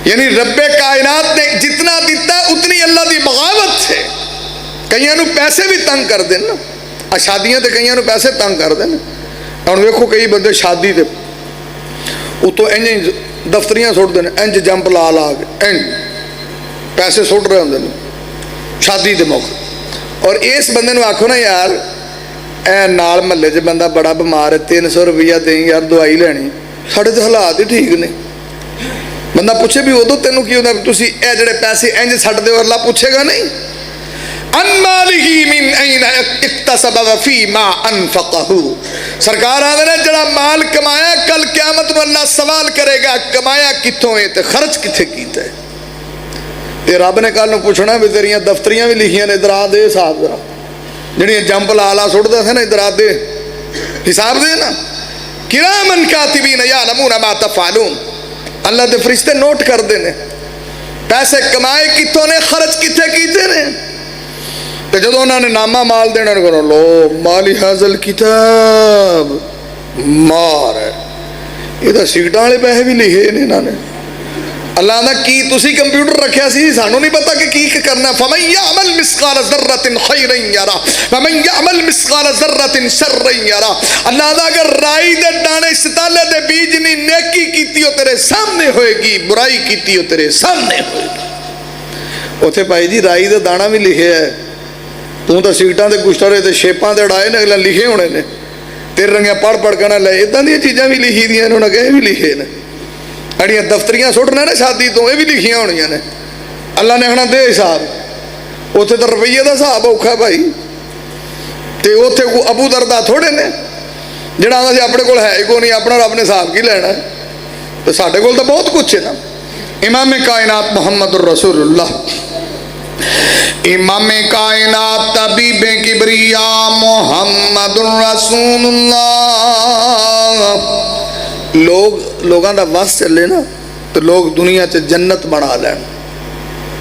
यानी रब्बे कायनात ने जितना दिता उतनी अल्लाह की बगावत है। कईयां नूं पैसे भी तंग कर देन ना, आ शादियां ते कईयां नूं पैसे तंग कर देन। हुण वेखो कई बंदे शादी ते उतों इंज दफ्तरियां सुट देन, इंज जंप ला ला के इंज पैसे सुट रहे होंदे ने शादी के मौके। और इस बंदे नूं आखो ना यार ए नाल महल्ले च बंदा बड़ा बीमार है, 300 रुपया दें यार दवाई लैनी, साडे ते हालात ही ठीक ने। बंदा पूछे भी उदों तेनों की होंदा तुसीं ए जिहड़े पैसे इंज छड्ड दिओ, अल्लाह पूछेगा नहीं अन मालिही मिन ऐन इक्तसब व फीमा अनफक़हू। सरकार आंदे ने जिहड़ा माल कमाया कल क़यामत नूं अल्लाह सवाल करेगा कमाया कित्थों है ते खर्च कित्थे कीता है। ते रब ने कल नूं पुछना भी तेरियां दफ्तरियां भी लिखियां ने, इधर आ दे हिसाब जरा, जिहड़ियां जंप ला ला सुटदा सी ना, इधर आ दे हिसाब दे ना। किरामन कातिबीन यालमून मा तफ़अलून, अल्लाह के फरिश्ते नोट करते हैं पैसे कमाए कितों ने, खर्च कितने कीते ने। तो जो उन्होंने नामा माल देना करो लो माली हाजल किताब मार है, ये तो सिगटा वाले पैसे भी लिखे ने इन्होंने। अल्लाह का की तुसी कंप्यूटर रखा सी, सानू नहीं पता कि की करना। फमन यअमल मिस्काल ज़र्रतिन खैरन यरा वमन यअमल मिस्काल ज़र्रतिन शर्रन यरा। अल्लाह दा अगर राई दे दाने सिताले दे बीज नी नेकी कीती हो तेरे सामने होएगी, बुराई कीती हो तेरे सामने होएगी। उथे भाई जी राई दे दाना भी लिखे है, तू तो सीटां दे गुश्तरे ते शेपां दे उड़ाए ने, अगला लिखे होने ने, तेरे रंगिया पढ़ पढ़ के ना ले। इदां दी चीज़ां भी लिखी दियां ने, उन्हें कहे भी लिखे ने। अड़ियाँ दफ्तरियां सुटना ना शादी तो ये भी लिखियां होनियां ने। अल्लाह ने आखना दे हिसाब। उत्थे तो रुपये का हिसाब औखा भाई, तो उत्थे को अबू दरदा थोड़े ने जिहड़ा आंदा सी अपने कोल है ही कोई नहीं, अपना रब ने हिसाब की लैना। तो साडे कोल तो बहुत कुछ है ना। इमाम कायनात मुहम्मदुर रसूलुल्लाह, इमाम कायनात तबीब किबरिया मुहम्मदुर रसूलुल्लाह। लोगों का वस चले ना तो लोग दुनिया च जन्नत बना लैन,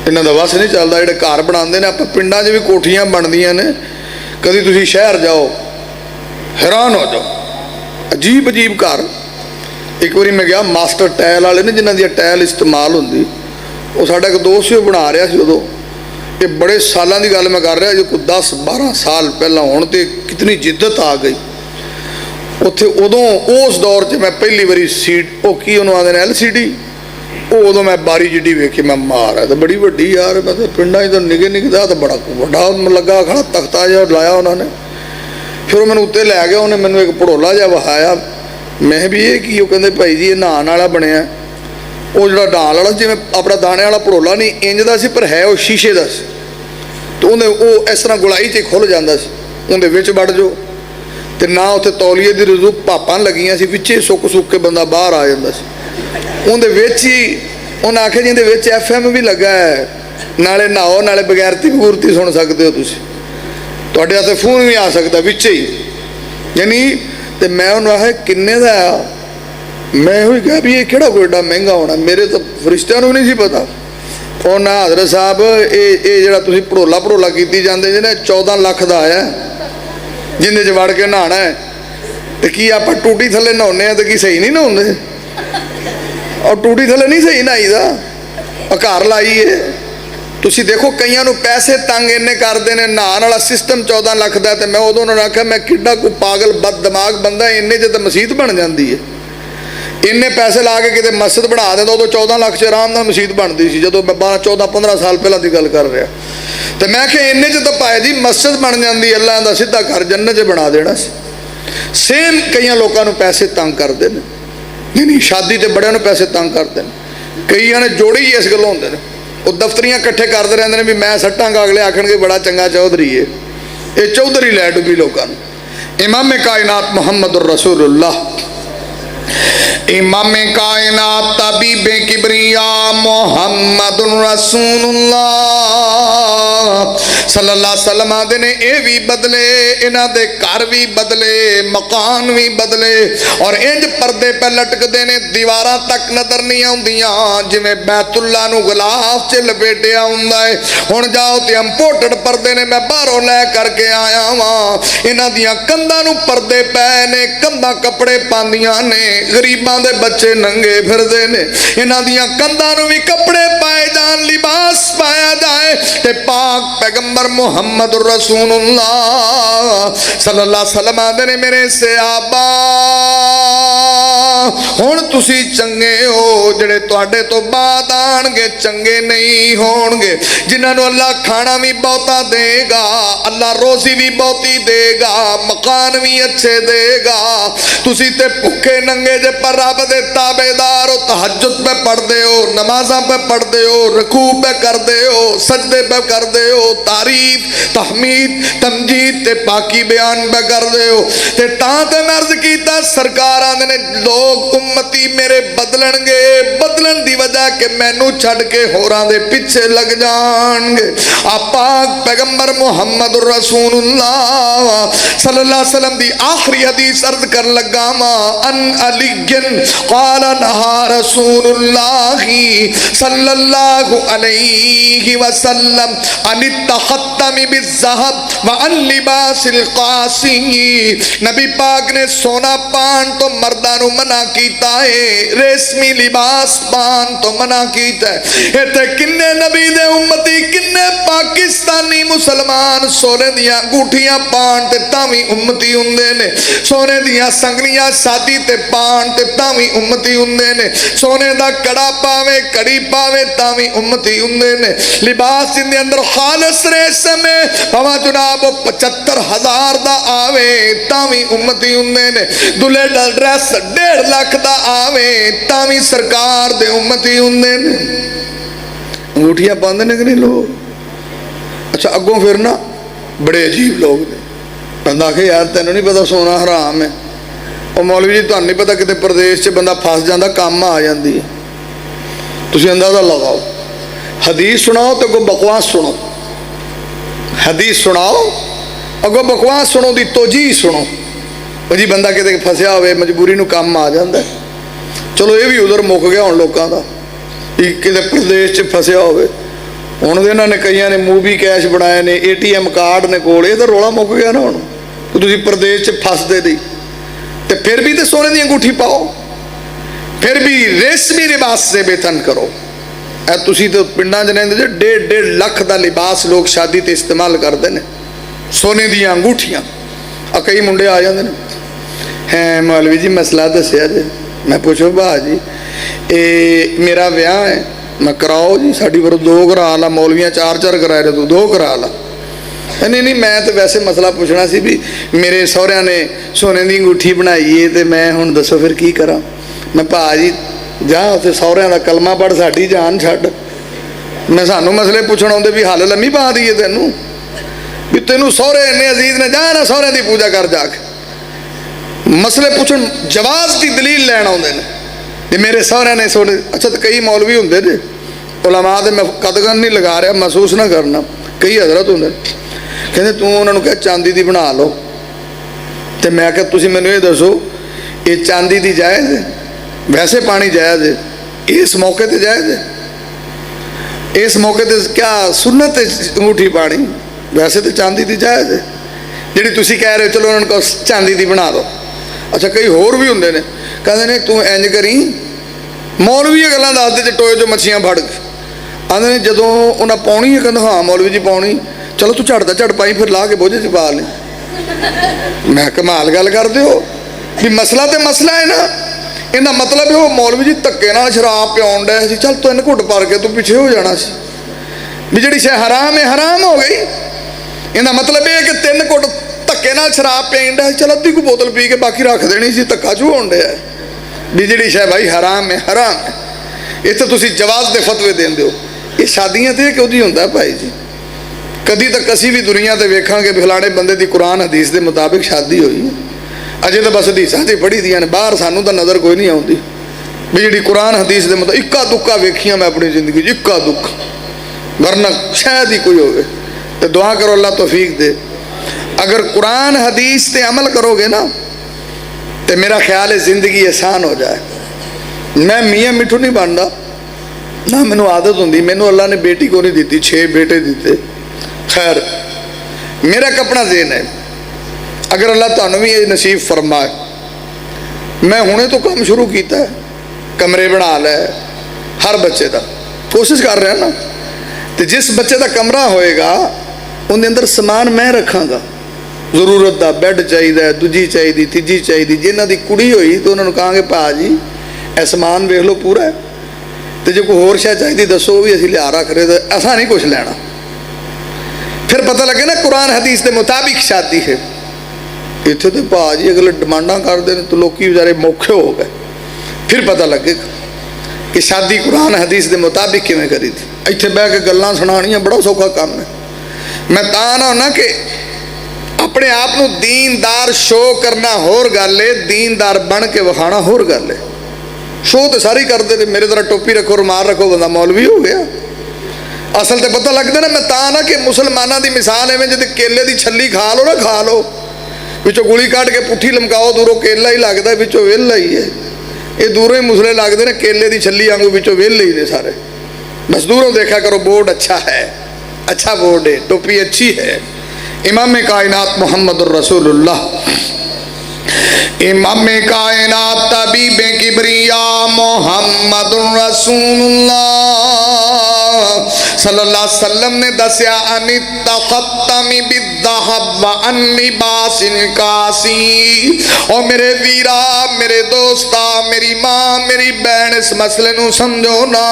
इन्हों का वस नहीं चलता। जोड़े घर बनाते हैं, आप पिंडा भी कोठियां बनदियां ने, कभी तुसी शहर जाओ हैरान हो जाओ, अजीब अजीब घर। एक बार मैं गया मास्टर टैल वाले ने जिन्हों दी टैल इस्तेमाल होंदी, वो साडा एक दोस्त ही बना रहा सी उदों। ये बड़े सालों की गल मैं कर रहा जो कोई 10-12 साल पहला, हुण ते कितनी जिद्दत आ गई उत्थे। उदों उस दौर च मैं पहली बारी सीट वो की उन्होंने आते हैं LCD, उदों मैं बारी जिड्डी वेखी, मैं मार है तो बड़ी वड्डी यार। मैं तो पिंडा तो निगे निकदा तो बड़ा वड्डा लगा खड़ा तख्ता जिहा लाया उन्होंने। फिर मैंने उत्ते लै गया, उन्हें मैंने एक भड़ोला जिहा वहाया। मैं भी ये की कहते भाई जी ये नहान वाला बनया, वो जो डाल वाला जिवें अपना दाने वाला भड़ोला नहीं इंज दा सी, पर है वो शीशे का सी। तो उन्हें वो इस तरह गुलाई च खुल जाता सी, उन्हें विच वड़ जाओ तो ना उत्थे तौलीए की रजू भापां लगियां सी, विच सुक सुक के बंदा बाहर आ जाता सी। उन्हें विच ही उन्हें आख्या जिंदे विच FM भी लगा है, नाले नहाओ नाले बगैरती बगूरती सुन सकते हो तुसीं, तुहाडे वास्ते फोन भी आ सकता विच ही। यानी तो मैं उन्होंने आख्या किन्ने दा आ? मैं वही कहा भी ये किहड़ा कोई एडा महंगा होना, मेरे तो फरिश्तियां नूं नहीं सी पता। ਉਹਨਾਂ ਹਜ਼ਰਤ ਸਾਹਿਬ ਇਹ ਜਿਹੜਾ ਤੁਸੀਂ ਭੜੋਲਾ ਕੀਤੀ ਜਾਂਦੇ ਜੇ ਨਾ 14 ਲੱਖ ਦਾ ਆਇਆ ਜਿੰਦੇ 'ਚ ਵੜ ਕੇ ਨਹਾਉਣਾ ਹੈ। ਤੇ ਕੀ ਆਪਾਂ ਟੂਟੀ ਥੱਲੇ ਨਹਾਉਂਦੇ ਆ ਤੇ ਕੀ ਸਹੀ ਨਹੀਂ ਨਹਾਉਂਦੇ? ਔਰ ਟੂਟੀ ਥੱਲੇ ਨਹੀਂ ਸਹੀ ਨਹਾਈਦਾ, ਘਰ ਲਾਈਏ। ਤੁਸੀਂ ਦੇਖੋ ਕਈਆਂ ਨੂੰ ਪੈਸੇ ਤੰਗ ਇੰਨੇ ਕਰਦੇ ਨੇ, ਨਹਾਉਣ ਵਾਲਾ ਸਿਸਟਮ 14 ਲੱਖ ਦਾ। ਤੇ ਮੈਂ ਉਦੋਂ ਉਹਨਾਂ ਨੂੰ ਆਖਿਆ ਮੈਂ ਕਿੱਡਾ ਕੋਈ ਪਾਗਲ ਬਦ ਦਿਮਾਗ ਬੰਦਾ, ਇੰਨੇ 'ਚ ਤਾਂ ਮਸਜਿਦ ਬਣ ਜਾਂਦੀ ਹੈ। ਇੰਨੇ ਪੈਸੇ ਲਾ ਕੇ ਕਿਤੇ ਮਸਜਿਦ ਬਣਾ ਦਿੰਦਾ, ਉਦੋਂ 14 ਲੱਖ 'ਚ ਆਰਾਮ ਨਾਲ ਮਸਜਿਦ ਬਣਦੀ ਸੀ, ਜਦੋਂ ਮੈਂ 14-15 ਸਾਲ ਪਹਿਲਾਂ ਦੀ ਗੱਲ ਕਰ ਰਿਹਾ। ਤੇ ਮੈਂ ਕਿਹਾ ਇੰਨੇ 'ਚ ਤਾਂ ਭਾਈ ਜੀ ਮਸਜਿਦ ਬਣ ਜਾਂਦੀ, ਅੱਲਾ ਦਾ ਸਿੱਧਾ ਘਰ ਜੰਨਤ 'ਚ ਬਣਾ ਦੇਣਾ ਸੀ। ਸੇਮ ਕਈਆਂ ਲੋਕਾਂ ਨੂੰ ਪੈਸੇ ਤੰਗ ਕਰਦੇ ਨੇ। ਨਹੀਂ ਸ਼ਾਦੀ ਤੇ ਬੜਿਆਂ ਨੂੰ ਪੈਸੇ ਤੰਗ ਕਰਦੇ ਨੇ। ਕਈਆਂ ਨੇ ਜੋੜੇ ਹੀ ਇਸ ਗੱਲੋਂ ਹੁੰਦੇ ਨੇ, ਉਹ ਦਫ਼ਤਰੀਆਂ ਇਕੱਠੇ ਕਰਦੇ ਰਹਿੰਦੇ ਨੇ ਵੀ ਮੈਂ ਸੱਟਾਂਗਾ, ਅਗਲੇ ਆਖਣਗੇ ਬੜਾ ਚੰਗਾ ਚੌਧਰੀ ਹੈ। ਇਹ ਚੌਧਰੀ ਲੈ ਡੁੱਬੀ ਲੋਕਾਂ ਨੂੰ। ਇਮਾਮ ਕਾਇਨਾਤ ਮੁਹੰਮਦ ਰਸੂਲੁल्लाह, इमाम कायनात तबीब किबरिया मुहम्मद रसूलुल्लाह सल्लल्लाहु अलैहि वसल्लम आदे ने ये भी बदले, इन्हां दे घर भी बदले, मकान भी बदले, और इंज पर्दे पे लटकते ने दीवारां तक नजर नहीं आउंदियां, जिवें बैतुल्ला नूं गलाफ च लपेटिया हुंदा है। हुण जाओ ते इंपोर्टेड पर्दे ने, मैं बाहरों लै करके आया वां। इन्हां दियां कंधां नूं पर्दे पै ने, कंधां कपड़े पांदियां ने, गरीबां दे बच्चे नंगे फिरदे ने। इन्हां दियां कंधां नूं भी कपड़े पाए जान, लिबास पाया जाए, ते पाक पैगंबर मुहम्मद रसूलुल्लाह सल्लल्लाहु अलैहि वसल्लम आंदे ने मेरे सहाबा हुण तुसी चंगे हो, जिहड़े तुहाडे तो बाद आणगे चंगे नहीं होणगे। जिन्हां नूं अल्लाह खाना भी बहुता देगा, अल्लाह रोजी भी बहुती देगा, मकान भी अच्छे देगा। तुसी ते भुखे नंगे जे पर रब दे ताबेदार हो, तहज्जुद पे पढ़दे हो, नमाज़ां पे पढ़दे हो, रुकू पे करदे हो, सजदे पे करदे हो, तारीफ तहमीद तमजीद ते पाकी बयान पे करदे हो। ते तां ते मैं अर्ज़ कीता सरकार आंदे ने लोग उम्मती मेरे बदलणगे, बदलन दी वजह कि मैनू छड़ के होरां दे पिछे लग जाणगे। आपा पैगंबर मुहम्मद रसूलुल्लाह सल्लल्लाहु अलैहि वसल्लम दी आखिरी हदीस अर्ज कर लगा वा, अन अलीयन क़ाल नहा रसूलुल्लाह सल्लल्लाहु अलैहि वसल्लम अन तखत्तम बिज़्ज़हब व अन लिबासिल क़ासी। नबी पाक ने सोना पान तो मर्दां नूं मना कीता है, रेशमी लिबास पान तो मना कीता है। इत्थे किन्ने नबी दे उम्मती, किन्ने पाकिस्तानी मुसलमान सोने दियां अंगूठियां पान ते तावी उम्मती हुंदे ने, सोने दियां संगलियां शादी ते पान ते तावी उम्मती हुंदे ने, सोने दा कड़ा पावे कड़ी पावे तावी उम्मती हुंदे ने। लिबास जिंदे अंदर खालिस रेशम है, भावें जनाब 75,000 दा आवे तावी उम्मती हुंदे ने। दुल्हे दा ड्रेस 1.5 लाख दा आवे तावी सरकार दे उम्मती हुंदे ने। अंगूठियां पांदे ने कि नहीं लोग? अच्छा अगों फिर ना बड़े अजीब लोग ने। बंदा आखे यार तैनूं नहीं पता सोना हराम है। और मौलवी जी तुहानूं नहीं पता किते प्रदेश च बंदा फस जांदा, कम आ जांदी है। तुसीं अंदाज़ा लगाओ, हदीस सुनाओ तो अगों बकवास सुनो, हदीस सुनाओ अगों बकवास सुनो, दी तोजी सुनो। जी बंदा किते फसिया होवे, मजबूरी नूं कम आ जांदा। चलो ये भी उधर मुक गया हुण लोकां दा, किते प्रदेश च फसिया होवे। हुण इन्हां ने कईयां ने मूवी कैश बनाए ने, ATM कार्ड ने कोल, ये तो रौला मुक गया ना। हुण तुसीं प्रदेश च फसदे नहीं ते फिर भी तो सोने दी अंगूठी पाओ, फिर भी रेशमी लिबास से बेतन करो। तुसीं तो पिंडां च रहिंदे जे 1.5 लाख दा लिबास लोग शादी ते इस्तेमाल करते हैं, सोने दी अंगूठियां। कई मुंडे आ जाते हैं, हैं मौलवी जी मसला दसिया जे। मैं पूछो भाह जी ये मेरा विआह है, मैं कराओ जी, साड़ी पर 2 करा ला, मौलवियां 4-4 कराए तू 2 करा ला। नहीं नहीं मैं तो वैसे मसला पूछना सी भी मेरे सहुरियां ने सोने की अंगूठी बनाई है तो मैं हुण दसो फिर की करा। मैं भाह जी जा उत्थे सहुरियां दा कलमा पढ़, साडी जान छड्ड। मैं सानू मसले पूछण आउंदे भी हल लम्मी पा दईए तैनूं, भी तेनू सहुरे इन्ने अजीज ने, जा ना सहुरियां दी पूजा कर जाके। मसले पूछण जवाज की दलील लैण आउंदे ने ते मेरे सहुरियां ने सोने। अच्छा तो कई मौलवी हुंदे जे, उलमा दे मैं कदगन नहीं लगा रहा, महसूस ना करना, कई हजरत हुंदे कहते तू उन्होंने कहा चांदी दी बना लो। तो मैं क्या तुसीं मैनूं ये दसो ये चांदी दी जायज़ है? वैसे पानी जायज़ है, इस मौके ते जायज़ है? इस मौके ते क्या सुन्नत अंगूठी पानी? वैसे तो चांदी की जायज़ है, जी तुम कह रहे हो चलो उन्होंने कहो चांदी की बना दो। अच्छा कई होर भी होंगे ने कहते ने तू इंज करी, मौलवी गल्लां दसदे जे टोए जो मच्छियां फड़ के आंदे ने जदों उन्हें पाउणी है कहते हाँ मौलवी जी पाउणी, चलो तू झट दा झट पाई फिर ला के बोझे च पा ले। मैं कमाल गल करदे हो भी मसला तो मसला है ना, इहदा मतलब है वो मौलवी जी धक्के नाल शराब पियाउण डे सी, चल 3 घुट भर के तू पिछे हो जाना सी भी जिहड़ी शै हराम है हराम हो गई। इहदा मतलब यह है कि 3 घुट धक्के नाल शराब पियाउण डे, चल अद्धी को बोतल पी के बाकी रख देनी सी, धक्का चू होण डया भी जिहड़ी शै भाई हराम है हराम है। इत्थे तुसीं जवाज़ दे फतवे देंदे हो, ये शादियां ते क्यों जी हुंदा भाई जी? कदी तक असी भी दुनिया ते वेखांगे फलाणे बंदे दी कुरान हदीस दे मुताबिक शादी हुई है? अजे तो बस हदीसां च पढ़ी दियां ने, बाहर सानू तो नज़र कोई नहीं आउंदी भी जिहड़ी कुरान हदीस दे मुताबिक। इक्का दुक्का वेखियां मैं अपनी जिंदगी इक्का दुक्का, वरना शायद ही कोई होवे। तो दुआ करो अल्लाह तौफीक दे। अगर कुरान हदीस ते अमल करोगे ना तो मेरा ख्याल है जिंदगी आसान हो जाए। मैं मियाँ मिठू नहीं बनता ना, मैनू आदत होंगी, मैनू अल्लाह ने बेटी को नहीं दी, 6 बेटे दिते। खैर मेरा एक अपना ज़हन है, अगर अल्लाह तुहानू भी ये नसीब फरमाए, मैं हुणे तो काम शुरू किया है, कमरे बना लै हर बच्चे का, कोशिश कर रहा ना। तो जिस बच्चे का कमरा होएगा उनके अंदर समान मैं रखांगा, जरूरत का बैड चाहिए, दूजी चाहिए, तीजी चाहिए। जिन्हों की कुड़ी हुई तो उन्होंने कहांगे भा जी यह समान वेख लो पूरा है, तो जो कोई होर शै चाहिए दसो भी असीं लिया रख रहे, तो असा नहीं कुछ लेना। फिर पता लगे ना कुरान हदीस के मुताबिक शादी है। इत्थे तो भा जी अगले डिमांडा करते हैं तो लोग बेचारे मौखे हो गए। फिर पता लगेगा कि शादी कुरान हदीस के मुताबिक किवें करी थी। इत्थे बह के गल्लां सुनानियां बड़ा सौखा काम है। मैं तां ना होना कि अपने आप को दीनदार शो करना होर गल है, दीनदार बन के विखाना होर गल है। शो तो सारे करते हैं, मेरे तरह टोपी रखो रुमाल रखो बंदा मौलवी हो गया। असल तो पता लगता ना, मैं तां ना कि मुसलमाना की मिसाल एवं जिद्दां केले की छली खा लो ना, खा लो विचों गुली कट के पुट्ठी लमकाओ, दूरों केला ही लगता, विचों वेला ही है। ये दूरों ही मुसले लगते हैं केले की छली वांगू, विचों वेले ही ने सारे। बस दूरों देखा करो बोर्ड अच्छा है, अच्छा बोर्ड है, टोपी अच्छी है। इमाम कायनात मोहम्मद रसूलुल्लाह, इमाम कायनात तबीब किबरिया मोहम्मद रसूलुल्लाह सल्लल्लाहु अलैहि वसल्लम ने दसिया अनित तखत्तमी बिद्दहब व अन लिबासिल कासी। ओ मेरे वीरा, मेरे दोस्ता, मेरी मां, मेरी बहन, इस मसले नू समझो ना।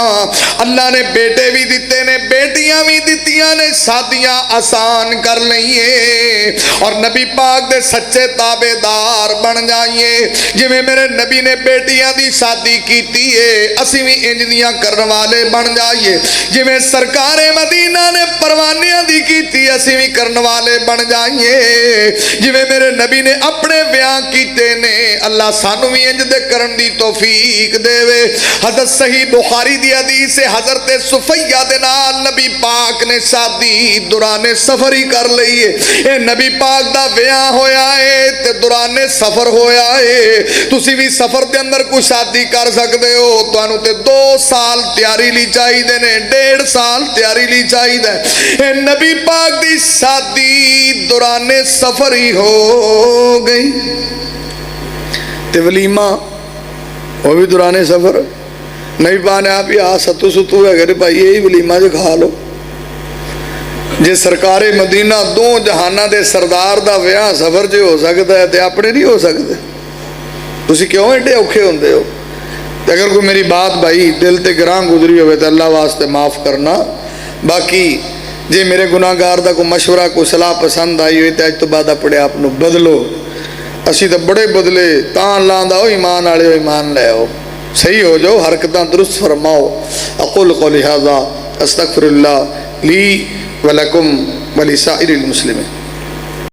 अल्लाह ने बेटे भी दिते ने, बेटियां भी दितियां ने, शादियां आसान कर लईए और नबी पाक दे सच्चे ताबेदार बन जाइए। जिवें मेरे नबी ने बेटियां दी शादी कीती है, असीं भी इंज दियां करन वाले बन जाइए। जिवें सरकारे मदीना ने परवानियां दी कीती, असीं भी करन वाले बन जाइए। जिवें मेरे नबी ने अपने ब्याह कीते ने, अल्लाह सानू भी इंज दे करन दी तौफीक देवे। हज़रत सही बुखारी दी हदीस है, हज़रत सुफैया दे नाल नबी पाक ने शादी दुराने सफर ही कर लई है। ये नबी पाक दा ब्याह होया है ते दुराने सफर होया है। तुसी भी सफर दे अंदर कोई शादी कर सकते हो, तुहानू ते 2 साल तैयारी ली चाहिए ने, 1.5 साल तैयारी ली चाहिए। ये नबी पाक दी शादी दुराने सफर ही हो गई। ते वलीमा वो भी दुराने सफर। नहीं पाने आप ही आ सत्तू सुत्तू है भाई, यही वलीमा जो खा लो। जे सरकारे मदीना 2 जहाना दे सरदार दा विआह सफर च हो सकता है, तो अपने नहीं हो सकते। तुसी क्यों एडे औखे होंदे हो? तो अगर कोई मेरी बात भाई दिल ते ग्रां गुजरी हो तो अल्लाह वास्ते माफ़ करना। बाकी जे मेरे गुनाहगार दा कोई मशवरा कोई सलाह पसंद आई हो तो अज तो बाद अपने आप को बदलो। असी तो बड़े बदले, तां अल्लाह दा ईमान वाले हो, ईमान ले आओ, सही हो जाओ, हरकतां दुरुस्त फरमाओ। अक़ुल क़ौली हाज़ा अस्तग़फ़िरुल्लाह ली व लकुम व लिसाइरिल मुस्लिमीन।